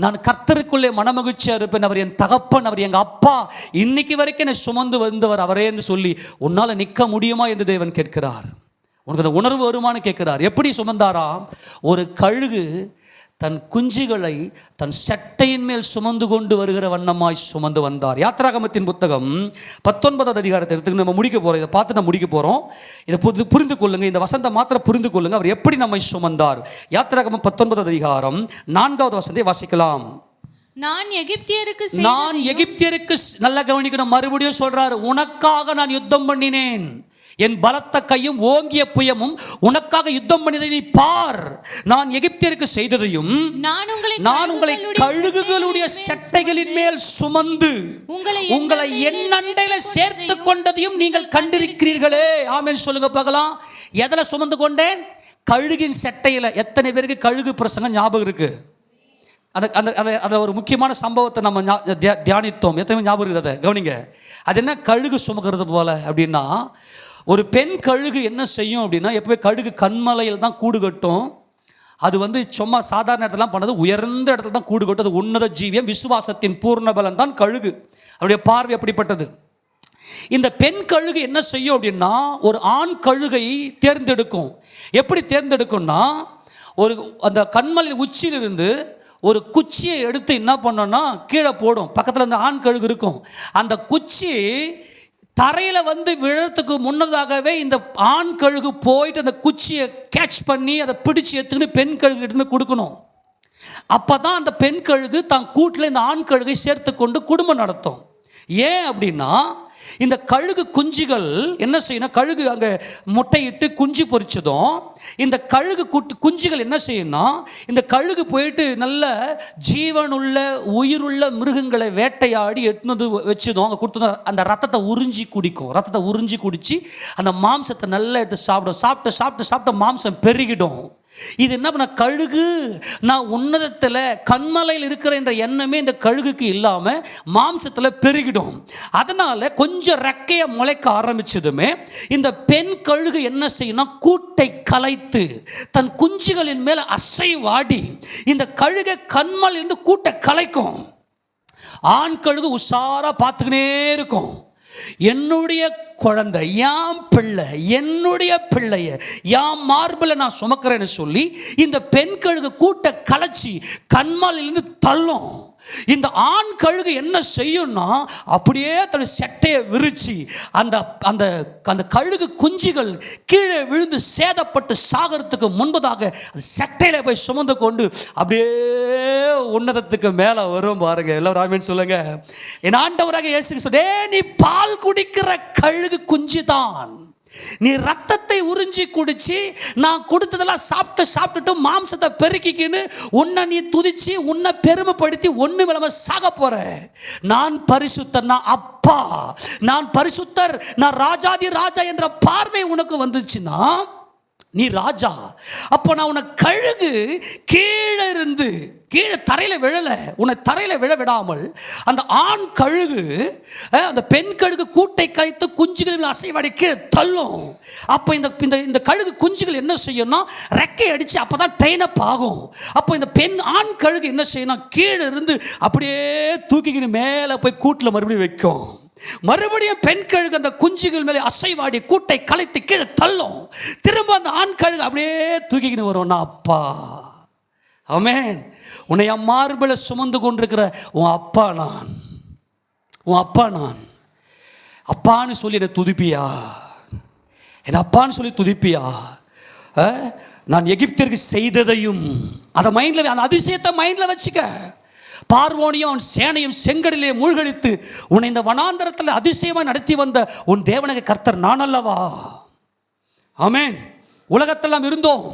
நான் கர்த்தருக்குள்ளே மனமகிழ்ச்சியாக இருப்பேன், அவர் என் தகப்பன், அவர் எங்கள் அப்பா, இன்னைக்கு வரைக்கும் என்னை சுமந்து வந்தவர் அவரே என்று சொல்லி உன்னால் நிற்க முடியுமா என்று தேவன் கேட்கிறார். உனக்கு அந்த உணர்வு வருமானு கேட்கிறார். எப்படி சுமந்தாராம்? ஒரு கழுகு தன் குஞ்சுகளை தன் சட்டையின் மேல் சுமந்து கொண்டு வருகிற வண்ணமாய் சுமந்து வந்தார். யாத்திராகமத்தின் புத்தகம் 19வது அதிகாரத்தை எடுத்து நம்ம முடிக்க போகிறோம். இதை பார்த்து நம்ம முடிக்க போகிறோம். இதை புரிந்து கொள்ளுங்க, இந்த வசனத்தை மாத்திரம் புரிந்து கொள்ளுங்க, அவர் எப்படி நம்மை சுமந்தார். யாத்திராகமம் 19வது அதிகாரம் 4வது வசனத்தை வாசிக்கலாம். நான் எகிப்தியருக்கு நல்லா கவனிக்கணும், மறுபடியும் சொல்றாரு, உனக்காக நான் யுத்தம் பண்ணினேன், என் பலத்த கையும் ஓங்கிய புயமும் உனக்காக யுத்தம் பண்ணியதை நீ பார். நான் எகிப்தியருக்கு செய்ததையும் நான் உங்களை கழுகுகளுடைய சட்டைகளின் மேல் சுமந்து உங்களை என் அண்டையில சேர்த்து கொண்டதையும் நீங்கள் கண்டிருக்கிறீர்களே. ஆமென் சொல்லுங்க பார்க்கலாம். எதில் சுமந்து கொண்டேன்? கழுகின் சட்டையில். எத்தனை பேருக்கு கழுகு பிரசங்கம் ஞாபகம் இருக்கு? அந்த ஒரு முக்கியமான சம்பவத்தை நம்ம தியானித்தோம். எத்தனை ஞாபகம் இருக்குது? அதை கவனிங்க. அது என்ன கழுகு சுமக்கிறது போல அப்படின்னா, ஒரு பெண் கழுகு என்ன செய்யும் அப்படின்னா, எப்பவுமே கழுகு கண்மலையில் தான் கூடு கட்டும். அது சும்மா சாதாரண இடத்துல பண்ணது, உயர்ந்த இடத்துல தான் கூடு கட்டும். அது உன்னத ஜீவியம், விசுவாசத்தின் பூர்ண பலன் தான் கழுகு. அவருடைய பார்வை அப்படிப்பட்டது. இந்த பெண் கழுகு என்ன செய்யும் அப்படின்னா, ஒரு ஆண் கழுகை தேர்ந்தெடுக்கும். எப்படி தேர்ந்தெடுக்கும்னா, அந்த கண்மலை உச்சியிலிருந்து ஒரு குச்சியை எடுத்து என்ன பண்ணோன்னா கீழே போடும். பக்கத்தில் அந்த ஆண் கழுகு இருக்கும். அந்த குச்சி தரையில் விழறதுக்கு முன்னதாகவே இந்த ஆண் கழுகு போயிட்டு அந்த குச்சியை கேட்ச் பண்ணி அதை பிடிச்சி எடுத்துக்கிட்டு பெண் கழுகிட்ட கொடுக்கணும். அப்போ தான் அந்த பெண் கழுகு தான் கூட்டில் இந்த ஆண் கழுகை சேர்த்து கொண்டு குடும்பம் நடத்தும். ஏன் அப்படின்னா, இந்த கழுகு குஞ்சுகள் என்ன செய்யணும், கழுகு அங்கே முட்டையிட்டு குஞ்சு பொரிச்சதும் இந்த கழுகு குஞ்சுகள் என்ன செய்யணும், இந்த கழுகு போயிட்டு நல்ல ஜீவனுள்ள உயிருள்ள மிருகங்களை வேட்டையாடி எட்டுனது வச்சதும் அங்கே கொடுத்ததும் அந்த ரத்தத்தை உறிஞ்சி குடிக்கும். ரத்தத்தை உறிஞ்சி குடித்து அந்த மாம்சத்தை நல்லா எடுத்து சாப்பிடும். சாப்பிட்டு சாப்பிட்டு சாப்பிட்ட மாம்சம் பெருகிடும். இது என்ன பண்ண, கழுகு நான் உன்னதத்தில் கண்மலையில் இருக்கிற என்ற எண்ணமே இந்த கழுகுக்கு இல்லாமல் மாம்சத்தில் பெருகிடும். அதனால் கொஞ்சம் ரெக்கையை முளைக்க ஆரம்பிச்சதுமே இந்த பெண் கழுகு என்ன செய்யணும், கூட்டை கலைத்து தன் குஞ்சுகளின் மேலே அசைவாடி இந்த கழுகை கண்மலையிலிருந்து கூட்டை கலைக்கும். ஆண் கழுகு உஷாரா பார்த்துக்கினே இருக்கும். என்னுடைய குழந்தை, யாம் பிள்ளை, என்னுடைய பிள்ளைய யாம் மார்பில் நான் சுமக்கிறேன்னு சொல்லி இந்த பெண் கழுகு கூட்டை கலைச்சி கண்மாலிலிருந்து தள்ளும். இந்த ஆண் கழுகு என்ன செய்யும்னா, அப்படியே தன் செட்டையை விரிச்சு அந்த அந்த அந்த கழுகு குஞ்சுகள் கீழே விழுந்து சேதப்பட்டு சாகிறதுக்கு முன்பதாக செட்டையில போய் சுமந்து கொண்டு அப்படியே உன்னதத்துக்கு மேலே வரும். பாருங்க, எல்லாரும் ஆமென் சொல்லுங்க. என் ஆண்டவராக இயேசு சொல்லே, நீ பால் குடிக்கிற கழுகு குஞ்சு தான். நீ ரத்தத்தை உறிஞ்சி குடிச்சு நான் கொடுத்ததெல்லாம் சாப்பிட்டுட்டு மாம்சத்தை பெருக்கிக்கின்னு உன்னை நீ துதிச்சு உன்னை பெருமைப்படுத்தி ஒன்று விளம்ப சாக போற. நான் பரிசுத்தர், நான் அப்பா, நான் பரிசுத்தர், நான் ராஜாதி ராஜா என்ற பார்வை உனக்கு வந்துச்சுன்னா நீ ராஜா. அப்போ நான் உன்னை கழுகு கீழே இருந்து கீழே தரையில் விழலை, உன்னை தரையில் விழ விடாமல் அந்த ஆண் கழுகு அந்த பெண் கழுகு கூட்டை கலைத்து குஞ்சுகளில் அசைவாடி கீழே தள்ளும். அப்போ இந்த கழுகு குஞ்சுகள் என்ன செய்யணும்னா ரெக்கை அடித்து அப்போ தான் ட்ரெயின் அப் ஆகும். அப்போ இந்த ஆண் கழுகு என்ன செய்யணும், கீழே இருந்து அப்படியே தூக்கிக்கிட்டு மேலே போய் கூட்டில் மறுபடியும் வைக்கும். மறுபடியும் பெண் கழுகு அந்த குஞ்சுகள் மேலே அசைவாடி கூட்டை கலைத்து கீழே தள்ளும். திரும்ப அந்த ஆண் கழுகு அப்படியே தூக்கிக்கிட்டு வரும்னா, அப்பா ஆமென், உன்னை மார்பில் சுமந்து கொண்டிருக்கிற உன் அப்பா நான், உன் அப்பா நான். அப்பான்னு சொல்லி என்னை துதிப்பியா, என் அப்பான்னு சொல்லி துதிப்பியா. நான் எகிப்திற்கு செய்ததையும் அதை மைண்டில், அந்த அதிசயத்தை மைண்டில் வச்சுக்க. பார்வோனியும் அவன் சேனையும் செங்கடலிலே மூழ்கடித்து உன்னை இந்த வனாந்தரத்தில் அதிசயமாக நடத்தி வந்த உன் தேவனுக்கு கர்த்தர் நான் அல்லவா. ஆமென். உலகத்தெல்லாம் இருந்தோம்,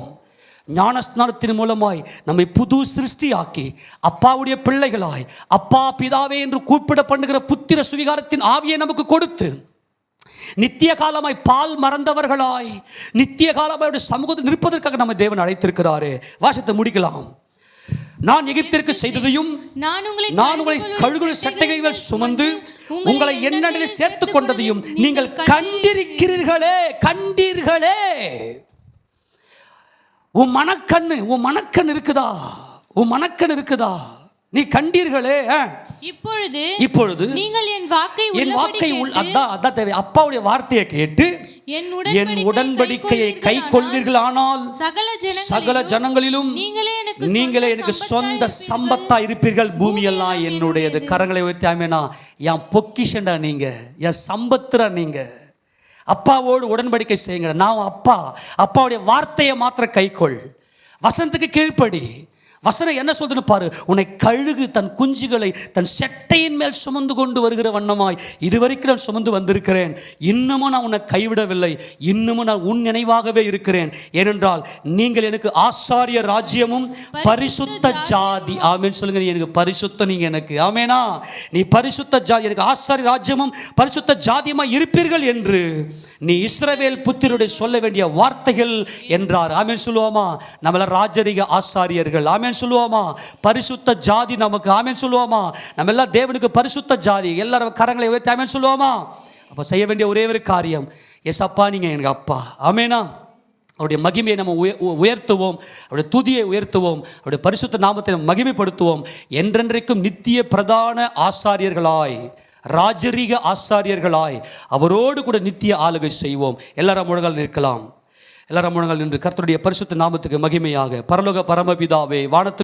ஞானஸ்நானத்தின் மூலமாய் நம்மை புது சிருஷ்டியாக்கி அப்பாவுடைய பிள்ளைகளாய் அப்பா பிதாவே என்று கூப்பிட பண்ணுகிற புத்திர சுவிகாரத்தின் ஆவியை நமக்கு கொடுத்து நித்திய காலமாய் பால் மறந்தவர்களாய் நித்திய காலமாய் சமூகத்தில் நிற்பதற்காக நம்ம தேவன் அழைத்திருக்கிறாரே. வாசத்தை முடிக்கலாம். நான் எகிப்திற்கு செய்ததையும் நான் உங்களை கழுகுள்ள சட்டைகள் சுமந்து உங்களை என்னிடத்தில் சேர்த்துக் கொண்டதையும் நீங்கள் கண்டிருக்கிறீர்களே. கண்டீர்களே. உன் மனக்கண் இருக்குதா? உன் மனக்கண் இருக்குதா? நீ கண்டீர்களே. இப்பொழுது நீங்கள் என் வாக்கை அதான் தேவை. அப்பாவுடைய வார்த்தையை கேட்டு என் உடன்படிக்கையை கை கொள்வீர்களானால் சகல ஜனங்களிலும் நீங்களே எனக்கு சொந்த சம்பத்தா இருப்பீர்கள். பூமியெல்லாம் என்னுடையது. கரங்களை உயர்த்தி ஆமெனா. என் பொக்கிஷன்டா நீங்க, என் சம்பத்துரா நீங்க. அப்பாவோடு உடன்படிக்கை செய்யுங்க. நான் அப்பாவுடைய வார்த்தையை மாத்திர கைக்கொள். வசனத்துக்கு கீழ்ப்படி. வசனம் என்ன சொல்லுன்னு பாரு. உன்னை கழுகு தன் குஞ்சுகளை தன் செட்டையின் மேல் சுமந்து கொண்டு வருகிற வண்ணமாய் இதுவரைக்கும் நான் சுமந்து வந்திருக்கிறேன். இன்னமும் நான் உன்னை கைவிடவில்லை. இன்னமும் நான் உன் நினைவாகவே இருக்கிறேன். ஏனென்றால் நீங்கள் எனக்கு ஆசாரிய ராஜ்யமும் பரிசுத்த ஜாதி. ஆமேன் சொல்லுங்க. நீ எனக்கு பரிசுத்த, நீங்க எனக்கு ஆமேனா, நீ பரிசுத்த ஜாதி, எனக்கு ஆசாரிய ராஜ்யமும் பரிசுத்த ஜாதியமாய் இருப்பீர்கள் என்று நீ இஸ்ரவேல் புத்திரருடைய சொல்ல வேண்டிய வார்த்தைகள் என்றார். ஆமென் சொல்லுவோமா? நம்மள ராஜரிக ஆசாரியர்கள். ஆமென் சொல்லுவோமா? பரிசுத்த ஜாதி நமக்கு. ஆமென் சொல்லுவோமா? நம்ம எல்லாம் தேவனுக்கு பரிசுத்த ஜாதி. எல்லாரும் கரங்களை உயர்த்தி ஆமென் சொல்லுவோமா? அப்போ செய்ய வேண்டிய ஒரே ஒரு காரியம், எஸ் அப்பா நீங்க எனக்கு அப்பா. ஆமேனா. அவருடைய மகிமையை நம்ம உயர்த்துவோம், அவருடைய துதியை உயர்த்துவோம், அவருடைய பரிசுத்த நாமத்தை நம்ம மகிமைப்படுத்துவோம். என்றென்றைக்கும் நித்திய பிரதான ஆசாரியர்களாய், ராஜரீக ஆசாரியர்களாய் அவரோடு கூட நித்திய ஆளுகை செய்வோம். எல்லாரும் முழங்கால் நிற்கலாம். எல்லாரும் முழங்கால் நின்று கர்த்தருடைய பரிசுத்த நாமத்துக்கு மகிமையாக. பரலோக பரமபிதாவே, வானத்து